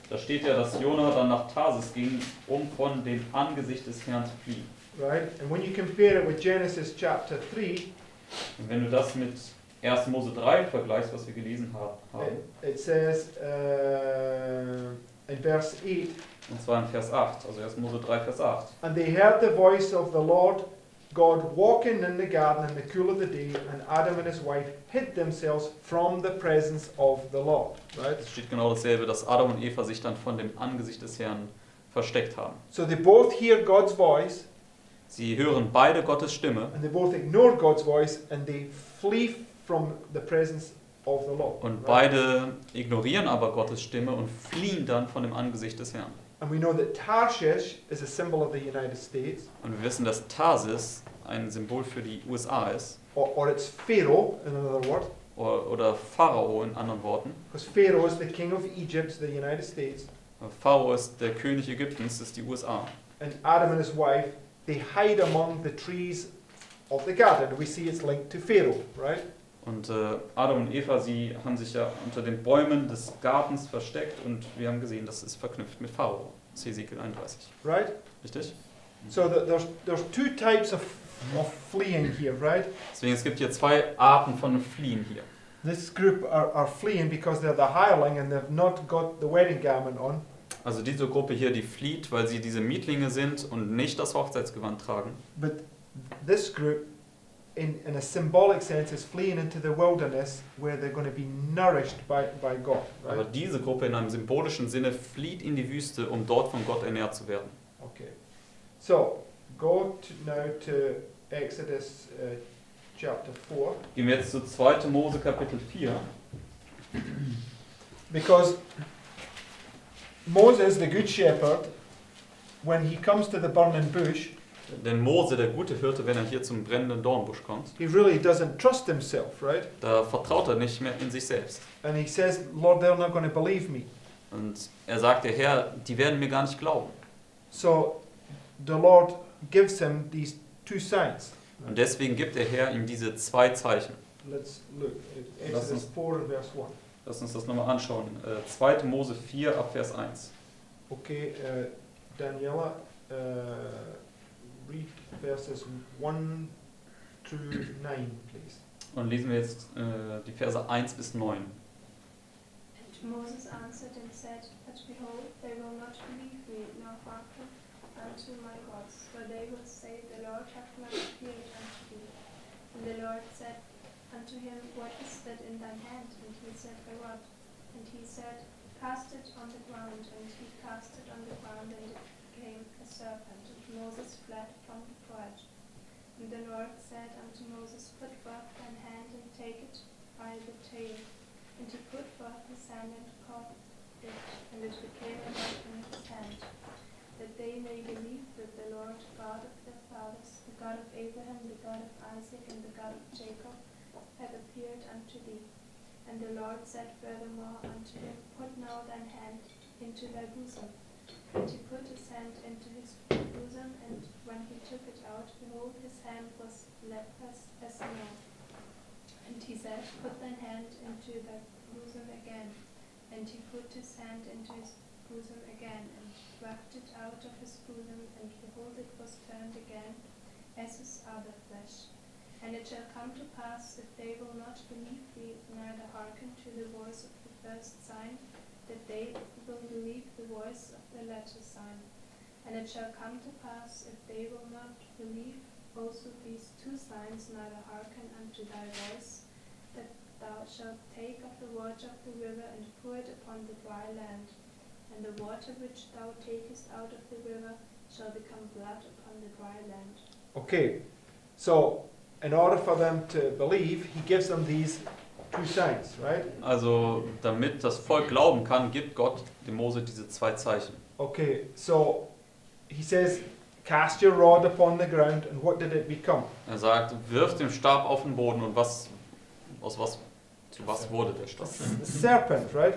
Da steht ja, dass Jona dann nach Tarsis ging, um von dem Angesicht des Herrn zu fliehen. Right? And when you compare it with Genesis chapter 3, Und wenn du das mit 1. Mose 3 vergleichst, was wir gelesen haben, it says in verse 8, und zwar in Vers 8, also 1. Mose 3, Vers 8. and they heard the voice of the Lord God walking in the garden in the cool of the day, and Adam and his wife hid themselves from the presence of the Lord. Right? Es steht genau dasselbe, dass Adam und Eva sich dann von dem Angesicht des Herrn versteckt haben. So they both hear God's voice, Sie hören beide Gottes Stimme and they both ignore God's voice, and they flee from the presence of the Lord. und Right? beide ignorieren aber Gottes Stimme und fliehen dann von dem Angesicht des Herrn. And we know that Tarshish is a symbol of the United States, Und wir wissen, dass Tarsis ein Symbol für die USA ist, or it's Pharaoh, in another word, oder Pharao in anderen Worten. because Pharaoh is the king of Egypt, the United States, Pharao ist der König Ägyptens, das ist die USA. and Adam and his wife, they hide among the trees of the garden. We see it's linked to Pharaoh, right? Und Adam und Eva, sie haben sich ja unter den Bäumen des Gartens versteckt und wir haben gesehen, das ist verknüpft mit Pharao. Das ist Hesekiel 31. Right? Richtig? So there's two types of fleeing here, right? Deswegen, es gibt hier zwei Arten von Fliehen hier. This group are fleeing because they're the hireling and they've not got the wedding garment on. Also diese Gruppe hier, die flieht, weil sie diese Mietlinge sind und nicht das Hochzeitsgewand tragen. But this group, in a symbolic sense, is fleeing into the wilderness where they're going to be nourished by God. Aber Right? diese Gruppe in einem symbolischen Sinne flieht in die Wüste, um dort von Gott ernährt zu werden. Okay. So, go now to Exodus chapter 4. Gehen wir jetzt zu 2. Mose Kapitel 4. Because Moses, the good shepherd, when he comes to the burning bush, Denn Mose, der gute Hirte, wenn er hier zum brennenden Dornbusch kommt, he really doesn't trust himself, right? da vertraut er nicht mehr in sich selbst. And he says, Lord, they're not going to believe me. Und er sagt, der Herr, die werden mir gar nicht glauben. So the Lord gives him these two signs. Und deswegen gibt der Herr ihm diese zwei Zeichen. Let's look at Lass Exodus uns- 4 and verse 1. Lass uns das nochmal anschauen. 2. Mose 4 ab Vers 1. Okay, Daniela, read verses 1 to 9, please. Und lesen wir jetzt die Verse 1 bis 9. And Moses answered and said, But behold, they will not believe me, nor hearken unto my words, for they will say, The Lord hath not appeared unto thee. And the Lord said unto him, What is that in thine hand? And he said, A rod. And he said, Cast it on the ground. And he cast it on the ground, and it became a serpent. And Moses fled from before it. And the Lord said unto Moses, Put forth thine hand, and take it by the tail. And he put forth his hand and caught it, and it became a rod in his hand, that they may believe that the Lord God of their fathers, the God of Abraham, the God of Isaac, and the God of Jacob, hath appeared unto thee. And the Lord said furthermore unto him, Put now thine hand into thy bosom. And he put his hand into his bosom, and when he took it out, behold, his hand was leprous as snow. And he said, Put thine hand into thy bosom again. And he put his hand into his bosom again, and plucked it out of his bosom, and behold, it was turned again as his other flesh. And it shall come to pass, if they will not believe thee, neither hearken to the voice of the first sign, that they will believe the voice of the latter sign. And it shall come to pass, if they will not believe also these two signs, neither hearken unto thy voice, that thou shalt take of the water of the river, and pour it upon the dry land. And the water which thou takest out of the river shall become blood upon the dry land. Okay, so in order for them to believe, he gives them these two signs, right? Also, damit das Volk glauben kann, gibt Gott dem Mose diese zwei Zeichen. Okay, so he says, cast your rod upon the ground, and what did it become? Er sagt, wirf den Stab auf den Boden und zu was wurde der Stab? A serpent, right?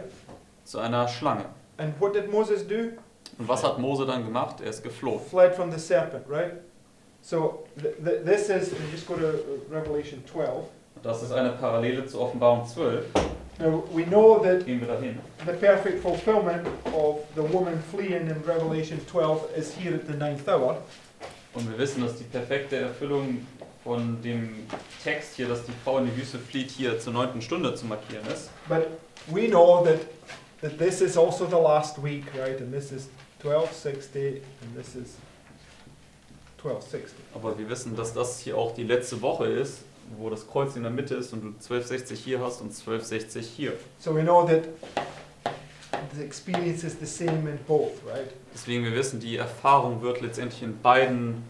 Zu einer Schlange. And what did Moses do? Und was hat Mose dann gemacht? Er ist geflohen. Fled from the serpent, right? So this is, and just go to Revelation 12. Das ist eine Parallele zur Offenbarung 12. Now we know that Gehen wir dahin. the perfect fulfillment of the woman fleeing in Revelation 12 is here at the 9th hour. Und wir wissen, dass die perfekte Erfüllung von dem Text hier, dass die Frau in die Wüste flieht, hier zur 9. Stunde zu markieren ist. But we know that this is also the last week, right? And this is 1260, and this is 1260. Aber wir wissen, dass das hier auch die letzte Woche ist, wo das Kreuz in der Mitte ist und du 1260 hier hast und 1260 hier. So we know that the experience is the same in both, right? Deswegen wir wissen, die Erfahrung wird letztendlich in beiden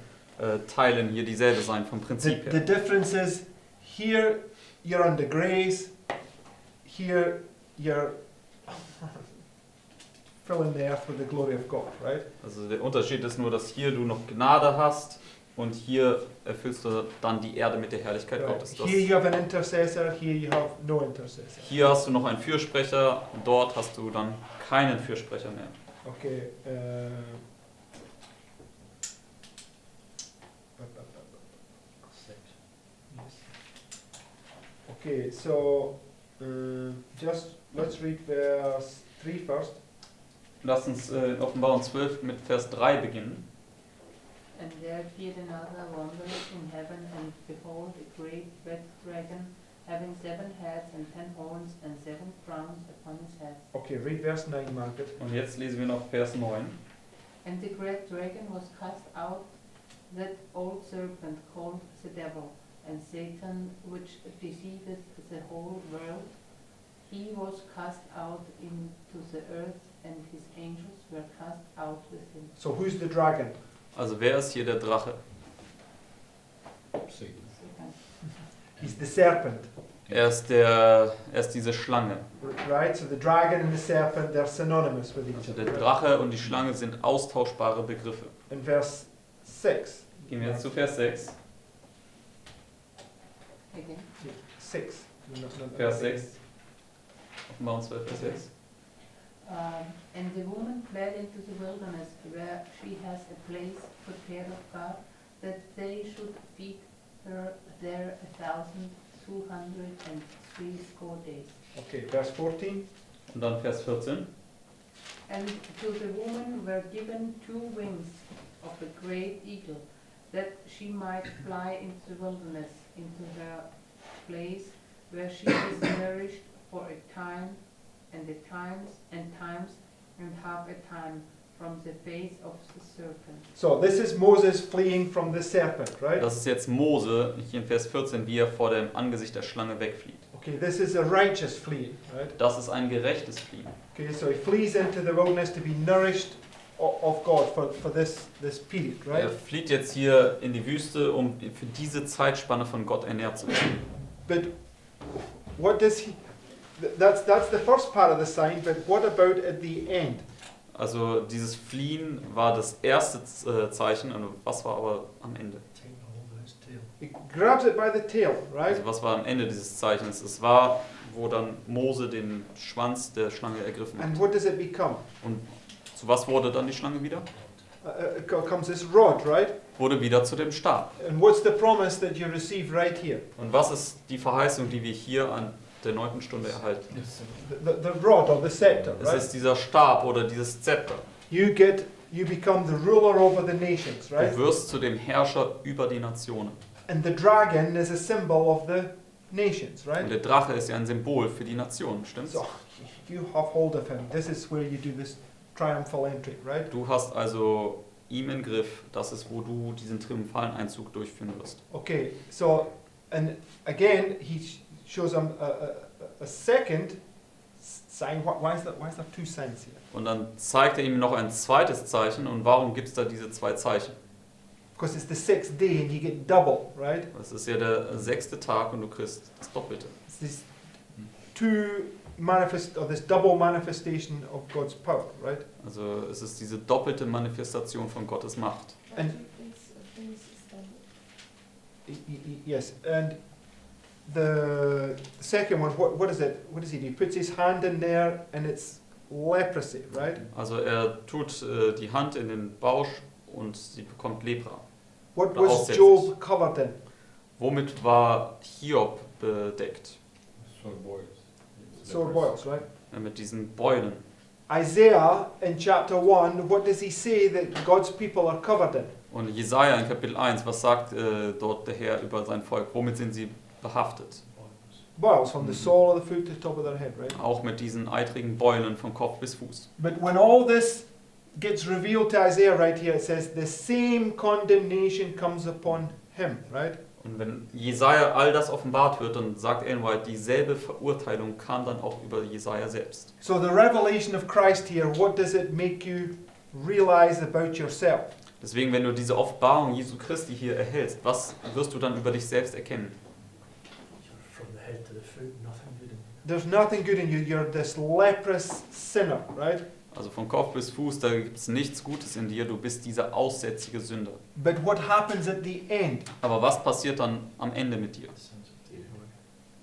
Teilen hier dieselbe sein vom The, Prinzip the her. difference is here you're under grace, here you're filling the earth with the glory of God, right? Also der Unterschied ist nur, dass hier du noch Gnade hast und hier erfüllst du dann die Erde mit der Herrlichkeit Right. Gottes. Das, Here you have an intercessor, here you have no intercessor. hier hast du noch einen Fürsprecher, dort hast du dann keinen Fürsprecher mehr. Okay. Okay, so just let's read verse 3 first. Lass uns in Offenbarung 12 mit Vers 3 beginnen. And there appeared another wonder in heaven, and behold, a great red dragon, having 7 heads and 10 horns and 7 crowns upon his head. Okay, read verse 9, Margaret. Und jetzt lesen wir noch Vers 9. And the great dragon was cast out, that old serpent called the devil, and Satan, which deceiveth the whole world. He was cast out into the earth, and his angels were cast out with him. So who's the dragon? Also wer ist hier der Drache? Satan. Satan. He's the serpent, Er ist diese Schlange. right? So the dragon and the serpent, they're synonymous with each Also other. der right? Drache und die Schlange sind austauschbare Begriffe. In verse 6. Gehen wir jetzt zu Vers 6. Again. 6. Vers 6. Offenbarung 12, Vers 6. And the woman fled into the wilderness, where she has a place prepared of God, that they should feed her there 1,260 days. Okay, verse 14. Und dann Vers 14. And to the woman were given 2 wings of a great eagle, that she might fly into the wilderness, into her place, where she is nourished for a time, and half a time from the face of the serpent. So this is Moses fleeing from the serpent, right? Das ist jetzt Mose, hier in Vers 14, wie er vor dem Angesicht der Schlange wegflieht. Okay, this is a righteous fleeing, right? Das ist ein gerechtes Fliehen. Okay, so he flees into the wilderness to be nourished of God for this period, Er right? flieht jetzt hier in die Wüste, um für diese Zeitspanne von Gott ernährt zu werden. But what does he? That's the first part of the sign. But what about at the end? Also dieses Fliehen war das erste Zeichen, und was war aber am Ende? Take hold of his tail. He grabs it by the tail, right? Also was war am Ende dieses Zeichens? Es war, wo dann Mose den Schwanz der Schlange ergriffen hat. And what does it become? Und zu was wurde dann die Schlange wieder? Comes this rod, right? Wurde wieder zu dem Stab. And what's the promise that you receive right here? Und was ist die Verheißung, die wir hier an der 9. Stunde erhalten? The rod or the scepter, Es right? ist dieser Stab oder dieses Zepter. You become the ruler over the nations, right? Du wirst zu dem Herrscher über die Nationen. And the dragon is a symbol of the nations, Und right? der Drache ist ja ein Symbol für die Nationen, stimmt's? So you have hold of him. This is where you do this triumphal entry, right? Du hast also ihm im Griff, das ist, wo du diesen triumphalen Einzug durchführen wirst. Okay, so and again he shows him a second sign. Why is there 2 signs here? Und dann zeigt er ihm noch ein zweites Zeichen. Und warum gibt es da diese 2 Zeichen? Because it's the 6th day and you get double, right? Das ist ja der 6. Tag und du kriegst das Doppelte. It's this this double manifestation of God's power, right? Also es ist diese doppelte Manifestation von Gottes Macht. And yes, and the second one, what is it? What does he do? He puts his hand in there and it's leprosy, right? Also er tut die Hand in den Bausch und sie bekommt Lepra. What Oder was aussätzlich. Job covered in? Womit war Hiob bedeckt? Sore boils. Sore boils, right? Mit diesen Beulen. Isaiah in chapter 1, what does he say that God's people are covered in? Und Jesaja in Kapitel 1, was sagt dort der Herr über sein Volk? Womit sind sie behaftet? Boils from the sole of the foot to the top of their head, right? Auch mit diesen eitrigen Beulen von Kopf bis Fuß. But when all this gets revealed to Isaiah right here. It says, the same condemnation comes upon him, right? Und wenn Jesaja all das offenbart wird, dann sagt Ellen White, dieselbe Verurteilung kam dann auch über Jesaja selbst. So the revelation of Christ here, what does it make you realize about yourself? Deswegen, wenn du diese Offenbarung Jesu Christi hier erhältst, was wirst du dann über dich selbst erkennen? From the head to the foot, nothing good in you. There's nothing good in you. You're this leprous sinner, right? Also von Kopf bis Fuß, da gibt es nichts Gutes in dir, du bist dieser aussätzige Sünder. But what happens at the end? Aber was passiert dann am Ende mit dir?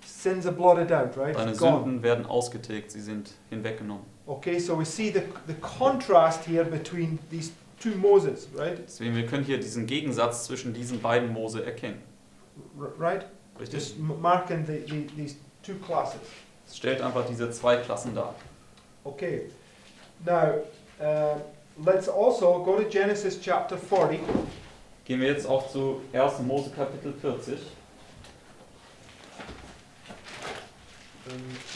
Sins are blotted out, right? Deine It's gone. Sünden werden ausgetilgt, sie sind hinweggenommen. Okay, so we see the contrast here between these two Moses, right? Deswegen, wir können hier diesen Gegensatz zwischen diesen beiden Mose erkennen. Right? Richtig? Just marking these two classes. Es stellt einfach diese zwei Klassen dar. Okay. Now, let's also go to Genesis chapter 40. Gehen wir jetzt auch zu 1. Mose Kapitel 40.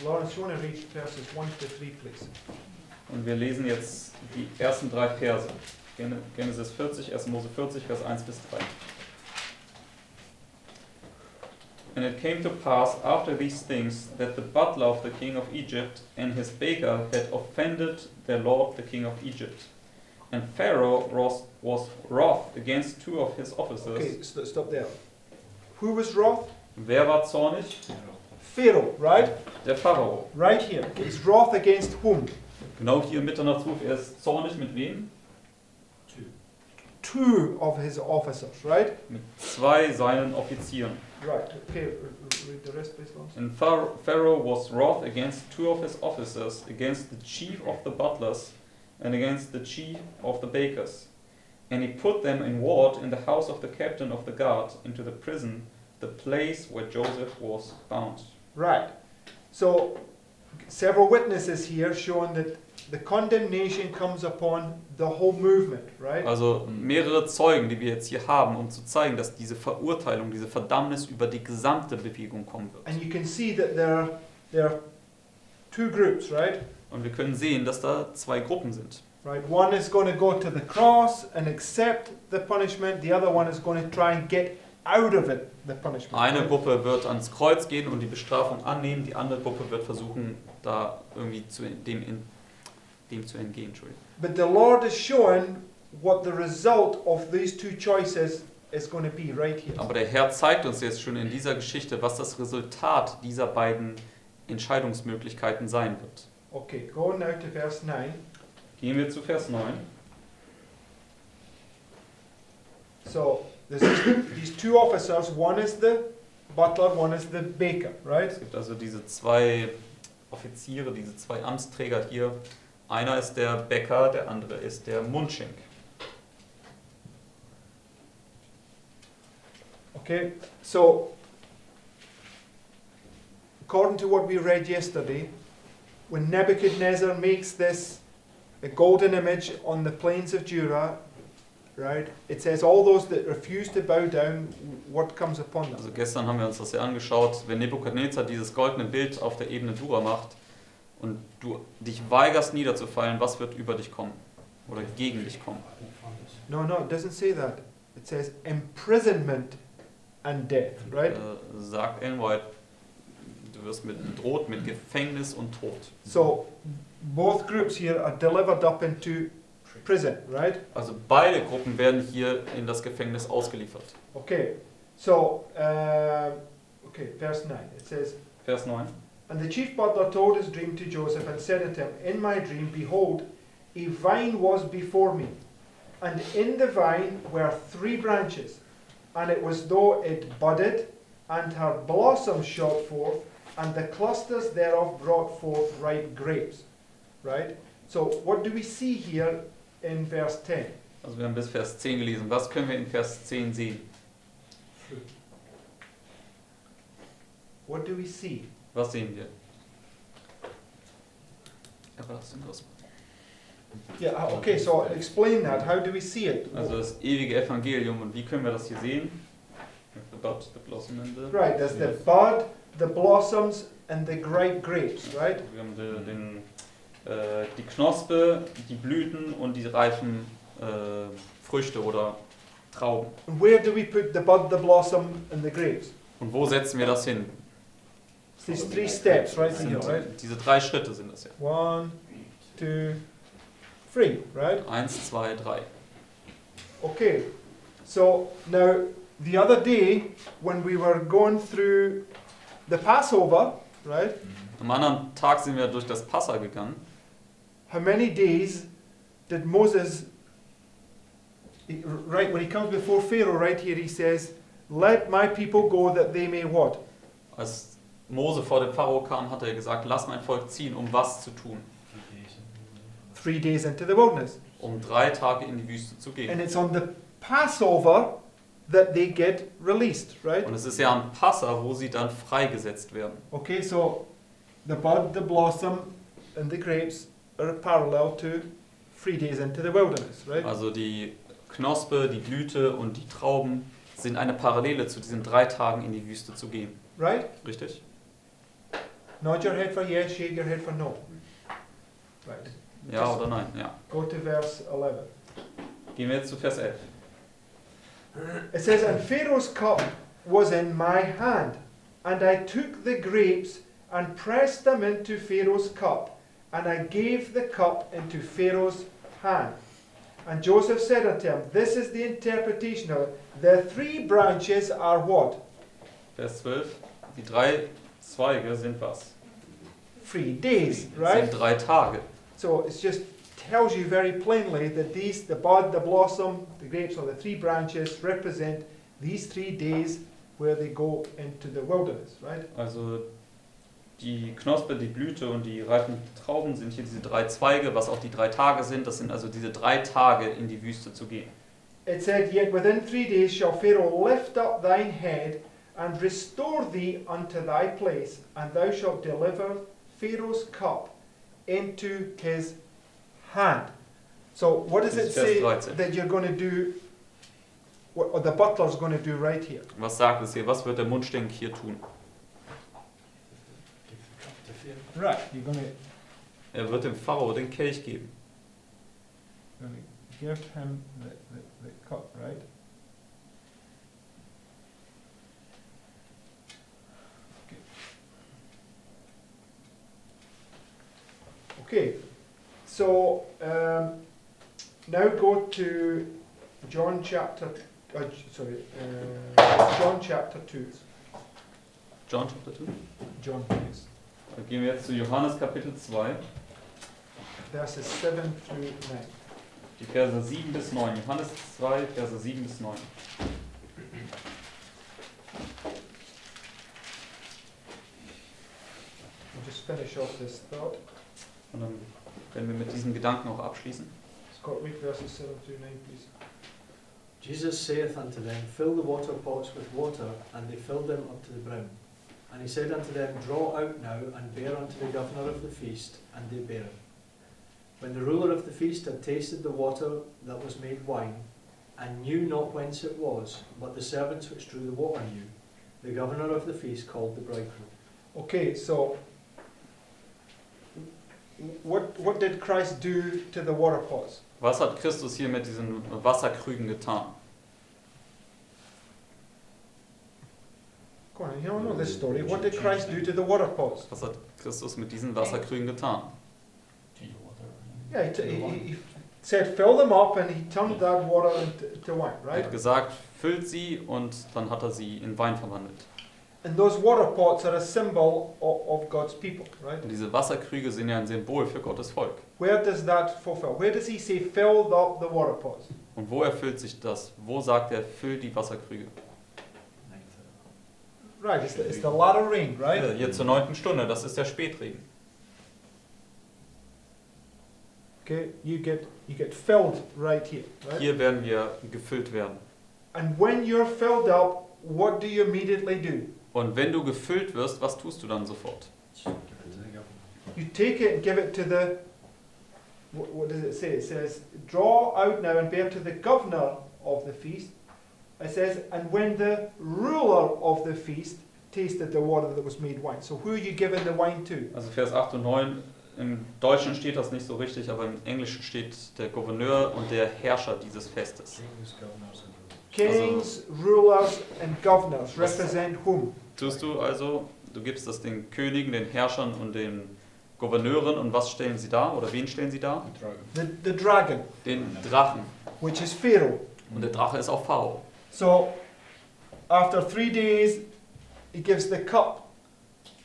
Lawrence, you want to read verses 1 to 3, please? Und wir lesen jetzt die ersten 3 Verse. Genesis 40, 1. Mose 40, Vers 1 bis 3. And it came to pass after these things that the butler of the king of Egypt and his baker had offended their lord the king of Egypt. And Pharaoh was wroth against 2 of his officers. Okay, stop there. Who was wroth? Wer war zornig? Pharaoh, right? Der Pharao. Right here. He's wroth against whom? Genau hier im Mitternachtsruf, er ist zornig mit wem? 2 of his officers, right? Mit 2 seinen Offizieren. Right. Okay, read the rest, please, Lawrence. And Pharaoh was wroth against 2 of his officers, against the chief of the butlers, and against the chief of the bakers. And he put them in ward in the house of the captain of the guard, into the prison, the place where Joseph was bound. Right. So, several witnesses here showing that the condemnation comes upon the whole movement, right? Also mehrere Zeugen, die wir jetzt hier haben, um zu zeigen, dass diese Verurteilung, diese Verdammnis über die gesamte Bewegung kommen wird. And you can see that there are 2 groups, right? Und wir können sehen, dass da 2 Gruppen sind. Right. One is going to go to the cross and accept the punishment. The other one is going to try and get out of it, the punishment. Eine right? Gruppe wird ans Kreuz gehen und die Bestrafung annehmen, die andere Gruppe wird versuchen, da irgendwie dem zu entgehen. But the Lord is showing what the result of these 2 choices is going to be right here. Aber der Herr zeigt uns jetzt schon in dieser Geschichte, was das Resultat dieser beiden Entscheidungsmöglichkeiten sein wird. Okay, go now to verse 9. Gehen wir zu Vers 9. So, there's these 2 officers. One is the butler, one is the baker, right? Es gibt also diese 2 Offiziere, diese 2 Amtsträger hier. Einer ist der Bäcker, der andere ist der Mundschenk. Okay, so according to what we read yesterday, when Nebuchadnezzar makes this a golden image on the plains of Jura, right? It says all those that refuse to bow down, what comes upon them? Also gestern haben wir uns das ja angeschaut, wenn Nebukadnezar dieses goldene Bild auf der Ebene Dura macht und du dich weigerst niederzufallen, was wird über dich kommen oder gegen dich kommen? No, it doesn't say that. It says imprisonment and death, right? Sagt Ellen White, du wirst bedroht mit Gefängnis und Tod. So both groups here are delivered up into prison, right? Also beide Gruppen werden hier in das Gefängnis ausgeliefert. Okay, so verse 9. It says, Vers 9. and the chief butler told his dream to Joseph and said unto him, in my dream, behold, a vine was before me, and in the vine were 3 branches, and it was though it budded, and her blossoms shot forth, and the clusters thereof brought forth ripe grapes. Right? So what do we see here in verse 10? Also wir haben bis Vers 10 gelesen. Was können wir in Vers 10 sehen? What do we see? Was sehen wir? Everlasting. Yeah, okay, so explain that. How do we see it? Also das ewige Evangelium. Und wie können wir das hier sehen? The bud, the blossom and the... Right, there's the bud, the blossoms, and the ripe grapes, right? Wir haben die Knospe, die Blüten und die reifen Früchte oder Trauben. And where do we put the bud, the blossom, and the grapes? Und wo setzen wir das hin? It's these 3 steps right here, right? Diese 3 Schritte sind das ja. 1, 2, 3, right? 1, 2, 3. Okay, so now the other day when we were going through the Passover, right? Am anderen Tag sind wir durch das Passa gegangen. How many days did Moses, right, when he comes before Pharaoh, right here he says, let my people go that they may what? Als Mose vor dem Pharao kam, hat er gesagt, lass mein Volk ziehen, um was zu tun? 3 days into the wilderness. Um 3 Tage in die Wüste zu And gehen. it's on the Passover that they get released, right? Und es ist ja am Passa, wo sie dann freigesetzt werden. Okay, so the bud, the blossom, and the grapes are parallel to 3 days into the wilderness, right? Also die Knospe, die Blüte und die Trauben sind eine Parallele zu diesen 3 Tagen in die Wüste zu gehen. Right? Richtig? Nod your head for yes, shake your head for no. Right. Ja oder nein? Ja. Go to verse 11. Gehen wir jetzt zu Vers 11. It says, and Pharaoh's cup was in my hand, and I took the grapes and pressed them into Pharaoh's cup, and I gave the cup into Pharaoh's hand. And Joseph said unto him, this is the interpretation of it. The 3 branches are what? Vers 12. Die 3 Zweige sind was? 3 days, right? Sind 3 Tage. So it just tells you very plainly that these, the bud, the blossom, the grapes, or the 3 branches represent these 3 days where they go into the wilderness, right? Also die Knospe, die Blüte und die reifen Trauben sind hier diese 3 Zweige, was auch die 3 Tage sind. Das sind also diese 3 Tage in die Wüste zu gehen. It said, yet within 3 days shall Pharaoh lift up thine head and restore thee unto thy place, and thou shalt deliver Pharaoh's cup into his hand. So what does it say that you're going to do, or the butler's going to do right here? Was sagt es hier? Was wird der Mundschenk hier tun? Right, you're going to Er wird dem Pharao den Kelch geben. give him the cup, right? Okay, so now go to John chapter, John chapter 2. John Chapter 2. John, please. Dann gehen wir jetzt zu Johannes Kapitel 2, Verses 7 through 9. die Verse 7 bis 9. Johannes 2, Verse 7 bis 9. We'll just finish off this thought. Und dann werden wir mit diesen Gedanken auch abschließen. Scott, read verses 7 through 9, please. Jesus saith unto them, fill the water pots with water, and they filled them up to the brim. And he said unto them, draw out now, and bear unto the governor of the feast, and they bare it. When the ruler of the feast had tasted the water that was made wine, and knew not whence it was, but the servants which drew the water knew, the governor of the feast called the bridegroom. Okay, so what did Christ do to the water pots? Was hat Christus hier mit diesen Wasserkrügen getan? Go on, you don't know this story. What did Christ do to the water pots? Was hat Christus mit diesen Wasserkrügen getan? Yeah, he said fill them up, and he turned that water into wine, Er right? hat gesagt, füllt sie, und dann hat er sie in Wein verwandelt. And those water pots are a symbol of God's people, right? Und diese Wasserkrüge sind ja ein Symbol für Gottes Volk. Where does that fulfill? Where does he say fill up the water pots? Und wo erfüllt sich das? Wo sagt er, füllt die Wasserkrüge? Right, it's the latter rain, right? Ja, hier zur 9. Stunde, das ist der Spätregen. Okay, you get filled right here, right? Hier werden wir gefüllt werden. And when you're filled up, what do you immediately do? Und wenn du gefüllt wirst, was tust du dann sofort? You take it and give it to the, what does it say? It says, draw out now and bear to the governor of the feast. It says, and when the ruler of the feast tasted the water that was made wine. So who are you giving the wine to? Also Vers 8 und 9, im Deutschen steht das nicht so richtig, aber im Englischen steht der Gouverneur und der Herrscher dieses Festes. Kings, rulers, and governors Was- represent whom? Tust du also, du gibst das den Königen, den Herrschern und den Gouverneuren und was stellen sie dar oder wen stellen sie dar? The dragon, Den Drachen. which is Pharaoh. Und der Drache ist auch Pharao. So, after 3 days, he gives the cup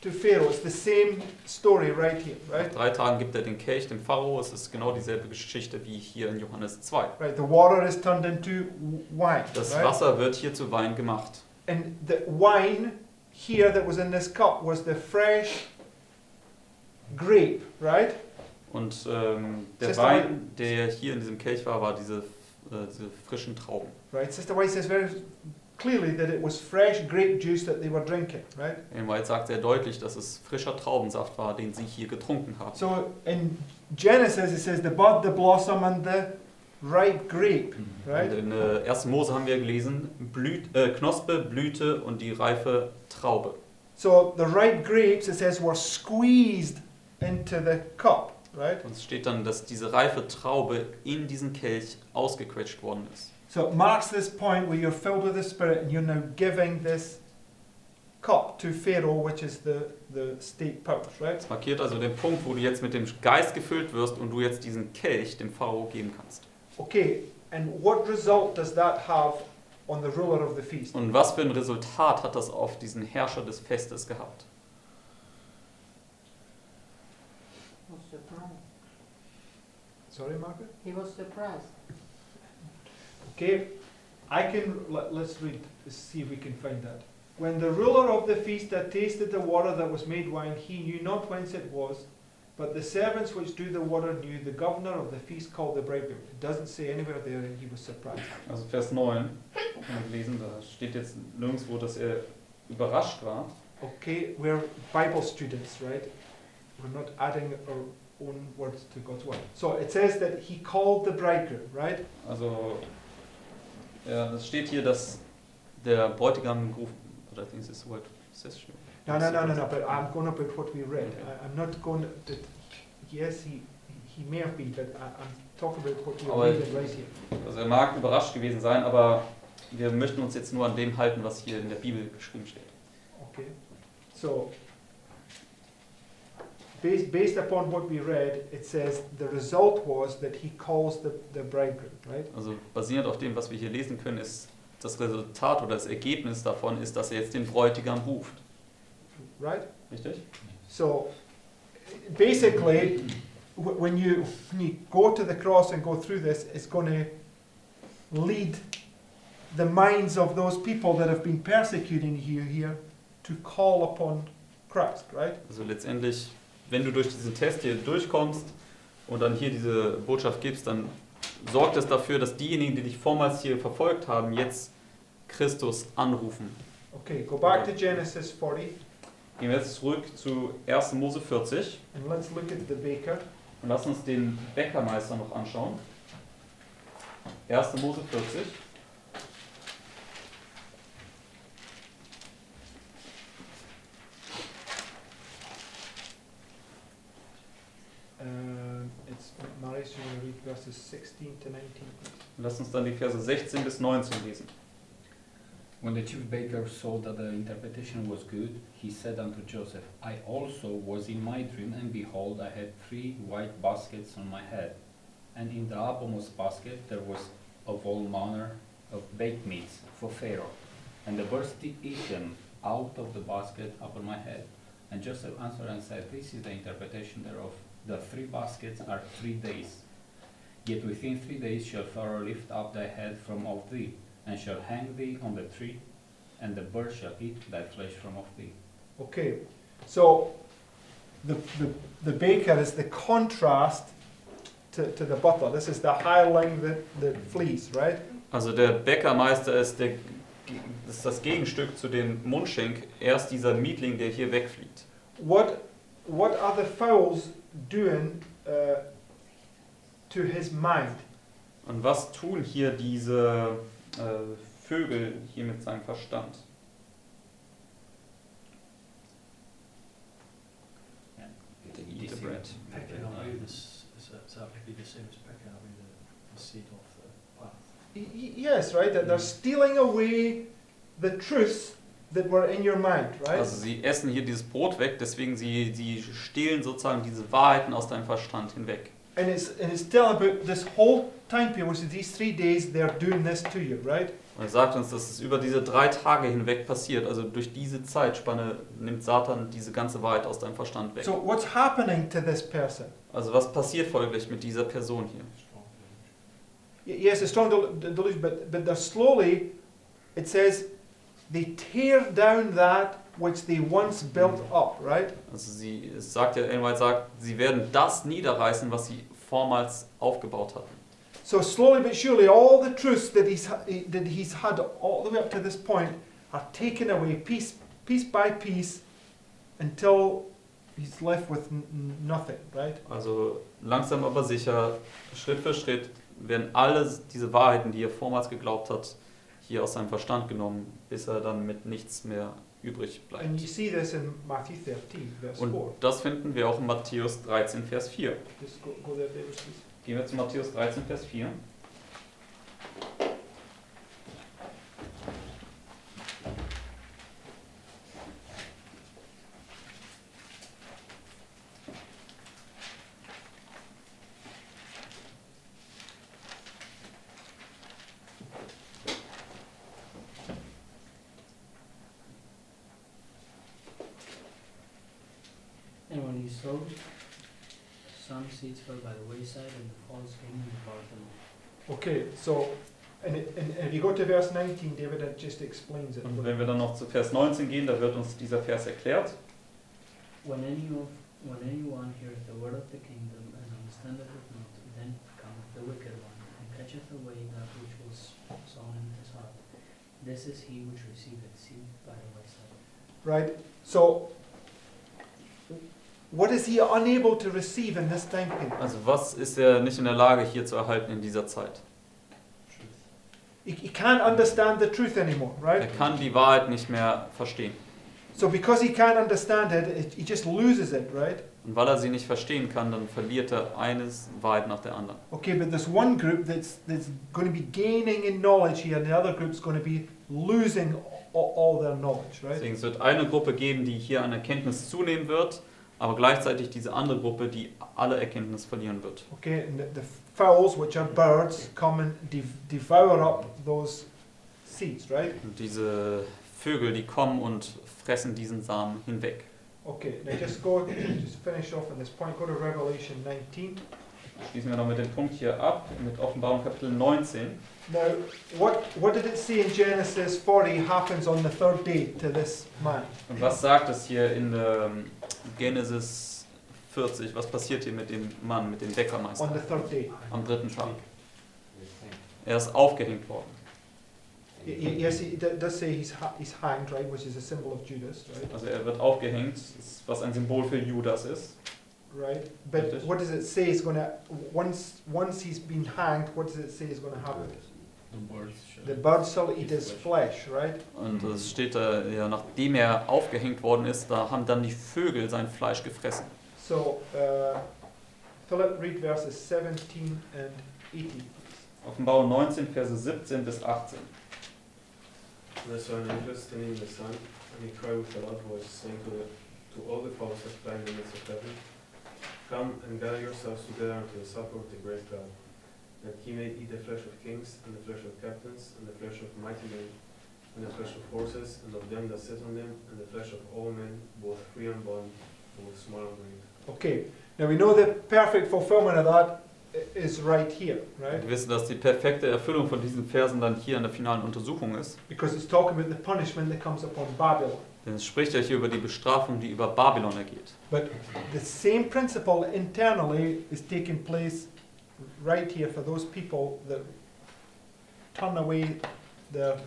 to Pharaoh. It's the same story right here, Nach right? 3 Tagen gibt er den Kelch dem Pharao. Es ist genau dieselbe Geschichte wie hier in Johannes 2. Right, the water is turned into wine, Das right? Wasser wird hier zu Wein gemacht. And the wine here that was in this cup was the fresh grape, right? Und der Sister Wein, der hier in diesem Kelch war, war diese frischen Trauben. Right, Sister White says very clearly that it was fresh grape juice that they were drinking, right? Ellen White sagt sehr deutlich, dass es frischer Traubensaft war, den sie hier getrunken haben. So in Genesis it says the bud, the blossom and the ripe grape, right? Und in 1. Mose haben wir gelesen, Knospe, Blüte und die reife Traube. So the ripe grapes, it says, were squeezed into the cup, right? Und es steht dann, dass diese reife Traube in diesen Kelch ausgequetscht worden ist. So it marks this point where you're filled with the Spirit and you're now giving this cup to Pharaoh, which is the state pouch, right? Das markiert also den Punkt, wo du jetzt mit dem Geist gefüllt wirst und du jetzt diesen Kelch dem Pharao geben kannst. Okay, and what result does that have on the ruler of the feast? Und was für ein Resultat hat das auf diesen Herrscher des Festes gehabt? Was surprised. Sorry, Margaret? He was surprised. Okay, let's read, see if we can find that. When the ruler of the feast had tasted the water that was made wine, he knew not whence it was, but the servants which drew the water knew. The governor of the feast called the bridegroom. It doesn't say anywhere there, and he was surprised. Also Vers 9, haben wir gelesen, da steht jetzt nirgendwo, dass er überrascht war. Okay, we're Bible students, right? We're not adding our own words to God's word. So it says that he called the bridegroom, right? Also, ja, es steht hier, dass der Bräutigam gerufen, oder I think this is what says. No, but I'm going about what we read. I'm not going to, yes, he may have been, but I'm talking about what we're Aber- reading right here. Also er mag überrascht gewesen sein, aber wir möchten uns jetzt nur an dem halten, was hier in der Bibel geschrieben steht. Okay, so based upon what we read, it says the result was that he calls the bridegroom, right? Also basierend auf dem, was wir hier lesen können, ist das Resultat oder das Ergebnis davon ist, dass er jetzt den Bräutigam ruft. Right? Richtig? So basically, when you go to the cross and go through this, it's going to lead the minds of those people that have been persecuting you here to call upon Christ, right? Also letztendlich, wenn du durch diesen Test hier durchkommst und dann hier diese Botschaft gibst, dann sorgt es dafür, dass diejenigen, die dich vormals hier verfolgt haben, jetzt Christus anrufen. Okay, go back to Genesis 40 Gehen wir jetzt zurück zu 1. Mose 40 and let's look at the baker. und lassen uns den Bäckermeister noch anschauen. 1. Mose 40. It's Maris, you want to read verses 16 to 19, please? Lass uns dann die Verse 16 bis 19 lesen. When the chief baker saw that the interpretation was good, he said unto Joseph, I also was in my dream, and behold, I had 3 white baskets on my head. And in the uppermost basket there was of all manner of baked meats for Pharaoh. And the birds did eat them out of the basket upon my head. And Joseph answered and said, This is the interpretation thereof. The 3 baskets are 3 days. Yet within 3 days shall Pharaoh lift up thy head from off thee, and shall hang thee on the tree, and the birds shall eat thy flesh from off thee. Okay, so the baker is the contrast to the butler. This is the hireling that flees, right? Also der Bäckermeister ist, ist das Gegenstück zu dem Mundschenk. Er ist dieser Mietling, der hier wegfliegt. What are the fowls doing to his mind? Und was tun hier diese Vögel hier mit seinem Verstand? Yeah. They eat the bread. So that would be the same as picking away the seed off the path. Yes, right? That they're stealing away the truths that were in your mind, right? Also sie essen hier dieses Brot weg, deswegen sie stehlen sozusagen diese Wahrheiten aus deinem Verstand hinweg. And it's telling about this whole time period, which is these 3 days, they're doing this to you, right? Und er sagt uns, dass es über diese 3 Tage hinweg passiert. Also durch diese Zeitspanne nimmt Satan diese ganze Wahrheit aus deinem Verstand weg. So what's happening to this person? Also was passiert folglich mit dieser Person hier? Yes, a strong delusion, but they're slowly, it says, they tear down that which they once built up, right? Also es sagt ja, Ellen White sagt, sie werden das niederreißen, was sie vormals aufgebaut hatten. So slowly but surely, all the truths that he's had all the way up to this point are taken away piece by piece until he's left with nothing, right? Also langsam aber sicher, Schritt für Schritt werden alle diese Wahrheiten, die er vormals geglaubt hat, hier aus seinem Verstand genommen, bis er dann mit nichts mehr übrig bleibt. And you see this in Matthew 13, verse 4. Und das finden wir auch in Matthäus 13, Vers 4. Just go there, David, please. Gehen wir zu Matthäus 13, Vers 4. And when he sowed, some seeds fell by the wayside, and the fowls came and devoured them. Okay, so, and if you go to verse 19, David, it just explains it. Und wenn wir dann noch zu Vers 19 gehen, da wird uns dieser Vers erklärt. When anyone heareth the word of the kingdom and understandeth it not, then cometh the wicked one, and catcheth away that which was sown in his heart. This is he which receiveth seed by the wayside. Right? So, what is he unable to receive in this time period? Also was ist er nicht in der Lage hier zu erhalten in dieser Zeit? He can't understand the truth anymore, Er right? kann die Wahrheit nicht mehr verstehen. So because he can't understand it, he just loses it, right? Und weil er sie nicht verstehen kann, dann verliert er eine Wahrheit nach der anderen. Okay, but there's one group that's going to be gaining in knowledge here, and the other group's going to be losing all their knowledge, right? Deswegen es wird eine Gruppe geben, die hier an Erkenntnis zunehmen wird, aber gleichzeitig diese andere Gruppe, die alle Erkenntnis verlieren wird. Okay, and the fowls, which are birds, come and devour up those seeds, right? Und diese Vögel, die kommen und fressen diesen Samen hinweg. Okay, now just finish off on this point. Go to Revelation 19. Schließen wir noch mit dem Punkt hier ab, mit Offenbarung Kapitel 19. Now, what did it say in Genesis 40 happens on the 3rd day to this man? Und was sagt es hier in Genesis 40? Was passiert hier mit dem Mann, mit dem On Bäckermeister the 3rd day. am 3. Tag? Er ist aufgehängt worden. Yes, it does say he's hanged, right, which is a symbol of Judas, right? Also er wird aufgehängt, was ein Symbol für Judas ist. Right, but what does it say is going to once he's been hanged? What does it say is going to happen? The birds shall eat his flesh, right? Und es steht da, ja, nachdem er aufgehängt worden ist, da haben dann die Vögel sein Fleisch gefressen. So, Philip, read verses 17 and 18. Offenbarung 19, Verse 17 bis 18. And I saw an angel standing in the sun, and he cried with a loud voice, saying to all the fowls that fly in the midst of heaven, Come and gather yourselves together unto the supper of the great God, that he may eat the flesh of kings, and the flesh of captains, and the flesh of mighty men, and the flesh of horses, and of them that sit on them, and the flesh of all men, both free and bond, both small and great. Okay, now we know the perfect fulfillment of that is right here, right? Wir wissen, dass die perfekte Erfüllung von diesen Versen dann hier in der finalen Untersuchung ist. Because it's talking about the punishment that comes upon Babylon. Denn es spricht ja hier über die Bestrafung, die über Babylon ergeht. But the same principle internally is taking place right here for those people that turn away their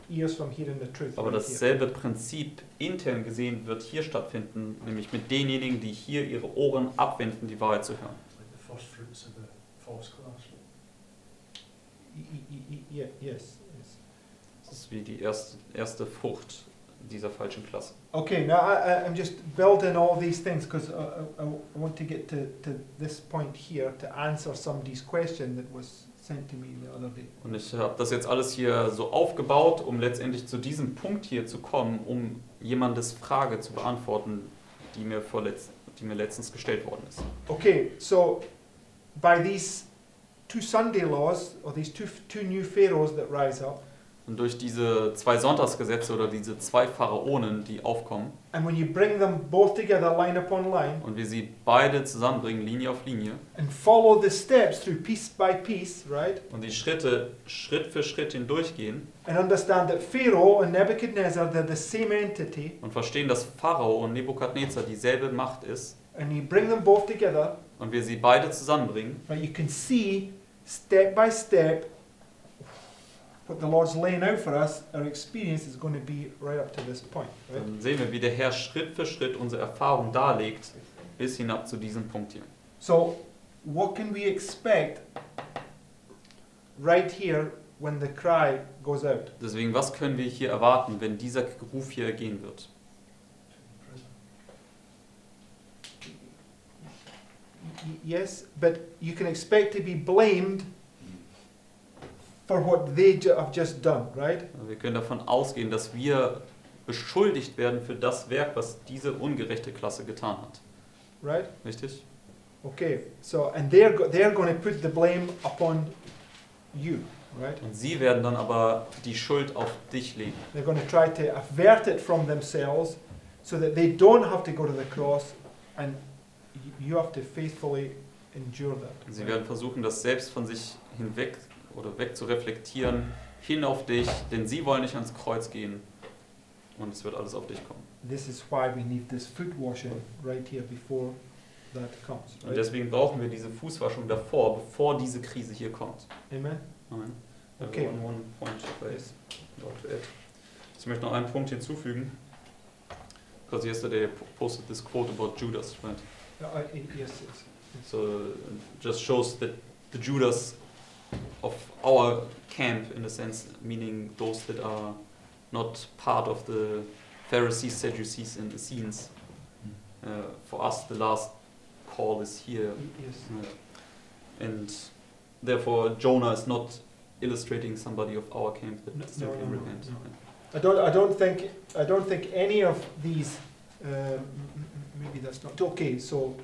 ears from hearing the truth. Aber right here. dasselbe Prinzip intern gesehen wird hier stattfinden, nämlich mit denjenigen, die hier ihre Ohren abwenden, die Wahrheit zu hören. Like the first fruits of the false class. Yes. Das ist wie die erste Frucht dieser falschen Klasse. Okay, now I'm just building all these things because I want to get to this point here to answer somebody's question that was sent to me the other day. Und ich habe das jetzt alles hier so aufgebaut, um letztendlich zu diesem Punkt hier zu kommen, um jemandes Frage zu beantworten, die mir letztens gestellt worden ist. Okay, so by these two Sunday laws, or these two new pharaohs that rise up, Und durch diese 2 Sonntagsgesetze oder diese 2 Pharaonen, die aufkommen, and when you bring them both together, line upon line, und wir sie beide zusammenbringen, Linie auf Linie, and follow the steps through piece by piece, right? und die Schritte Schritt für Schritt hindurchgehen And understand that Pharaoh and Nebuchadnezzar, they're the same entity, und verstehen, dass Pharao und Nebukadnezar dieselbe Macht ist, and you bring them both together, und wir sie beide zusammenbringen, right? You can see step by step what the Lord's laying out for us. Our experience is going to be right up to this point, right? dann sehen wir, wie der Herr Schritt für Schritt unsere Erfahrung darlegt, bis hinab zu diesem Punkt hier. So, what can we expect right here when the cry goes out? Deswegen, was können wir hier erwarten, wenn dieser Ruf hier ergehen wird? Yes, but you can expect to be blamed for what they have just done, right? Wir können davon ausgehen, dass wir beschuldigt werden für das Werk, was diese ungerechte Klasse getan hat. Right? Richtig? Okay, so, and they're going to put the blame upon you, right? Und sie werden dann aber die Schuld auf dich legen. They're going to try to avert it from themselves so that they don't have to go to the cross, and you have to faithfully endure that. Sie right? werden versuchen, das selbst von sich hinweg oder weg zu reflektieren, hin auf dich, denn sie wollen nicht ans Kreuz gehen und es wird alles auf dich kommen. This is why we need this foot washing right here before that comes. Und Right? deswegen brauchen wir diese Fußwaschung davor, bevor diese Krise hier kommt. Amen. Amen. Okay. One point Yes. to add. Ich möchte noch einen Punkt hinzufügen. Because yesterday I posted this quote about Judas, right? Yes. So it just shows that the Judas of our camp, in a sense, meaning those that are not part of the Pharisees, Sadducees, and Essenes. For us, the last call is here, Yes. and therefore Jonah is not illustrating somebody of our camp that No, still no, can no, repent. no. I don't think any of these. Maybe that's not okay. So,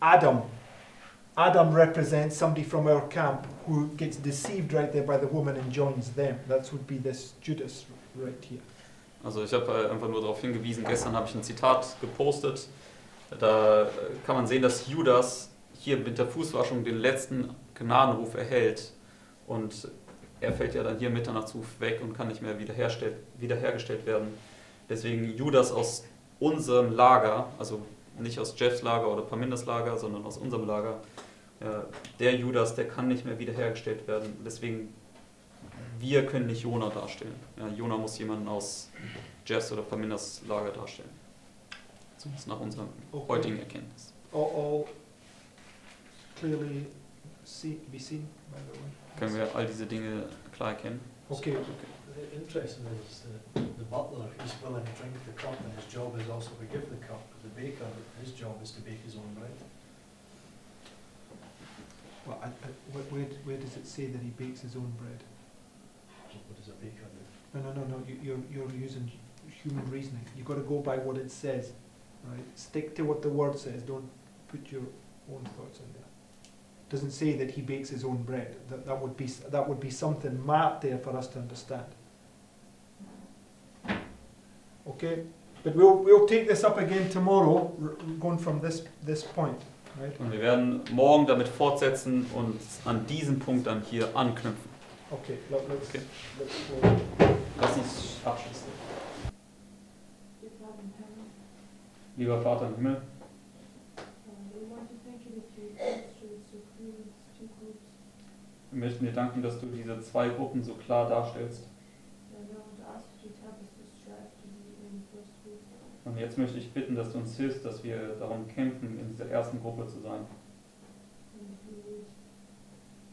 Adam represents somebody from our camp who gets deceived right there by the woman and joins them. That would be this Judas right here. Also ich habe einfach nur darauf hingewiesen, gestern habe ich ein Zitat gepostet, da kann man sehen, dass Judas hier mit der Fußwaschung den letzten Gnadenruf erhält und er fällt ja dann hier im Mitternachtsruf weg und kann nicht mehr wiederhergestellt werden. Deswegen Judas aus unserem Lager, also nicht aus Jeffs Lager oder Pamindas Lager, sondern aus unserem Lager, der Judas, der kann nicht mehr wiederhergestellt werden. Deswegen, wir können nicht Jona darstellen. Ja, Jona muss jemanden aus Jeffs oder Pamindas Lager darstellen. Zumindest nach unserer heutigen Erkenntnis. All clearly be seen, by the way. Können wir all diese Dinge klar erkennen? Okay. The interesting is the butler, he's willing to drink the cup, and his job is also to give the cup. The baker, his job is to bake his own bread. Well, where does it say that he bakes his own bread? What does a baker do? No. You're using human reasoning. You've got to go by what it says, right? Stick to what the word says. Don't put your own thoughts in there. Doesn't say that he bakes his own bread. That would be something marked there for us to understand. Okay, but we'll take this up again tomorrow, going from this point, right? Und wir werden morgen damit fortsetzen und an diesem Punkt dann hier anknüpfen. Okay, let's Okay. let's go. Lass uns abschließen. Dear Father in heaven, Lieber Vater im Himmel, we want to thank you that you demonstrated so clearly these two groups. wir möchten dir danken, dass du diese 2 Gruppen so klar darstellst. And I want to ask you to help us to strive to be in the first group. Und jetzt möchte ich bitten, dass du uns hilfst, dass wir darum kämpfen, in dieser ersten Gruppe zu sein. And if we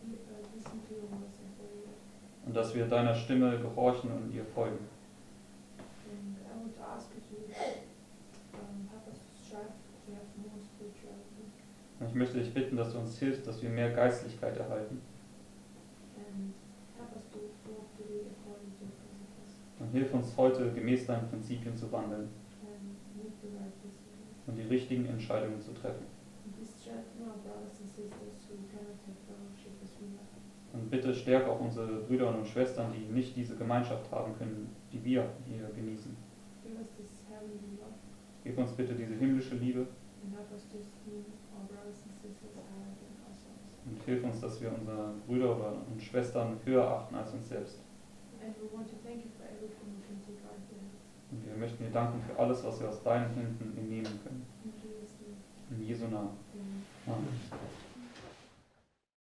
would listen to your voice and follow it. Und dass wir deiner Stimme gehorchen und ihr folgen. And I want to ask ich möchte dich bitten, dass du uns hilfst, dass wir mehr Geistlichkeit erhalten. and help us to walk the way according to your principles Und hilf uns heute, gemäß deinen Prinzipien zu wandeln and make the right decisions. und die richtigen Entscheidungen zu treffen. And please strengthen our brothers and sisters who cannot have fellowship as we have. Und bitte stärke auch unsere Brüder und Schwestern, die nicht diese Gemeinschaft haben können, die wir hier genießen. Give us this heavenly love Gib uns bitte diese himmlische Liebe and help us to esteem our brothers and sisters higher than ourselves. und hilf uns, dass wir unsere Brüder und Schwestern höher achten als uns selbst. And we want to thank you for everything we can take out of your hands. Und wir möchten dir danken für alles, was wir aus deinen Händen entnehmen können. In Jesus' name, In Jesu Namen. amen. Amen.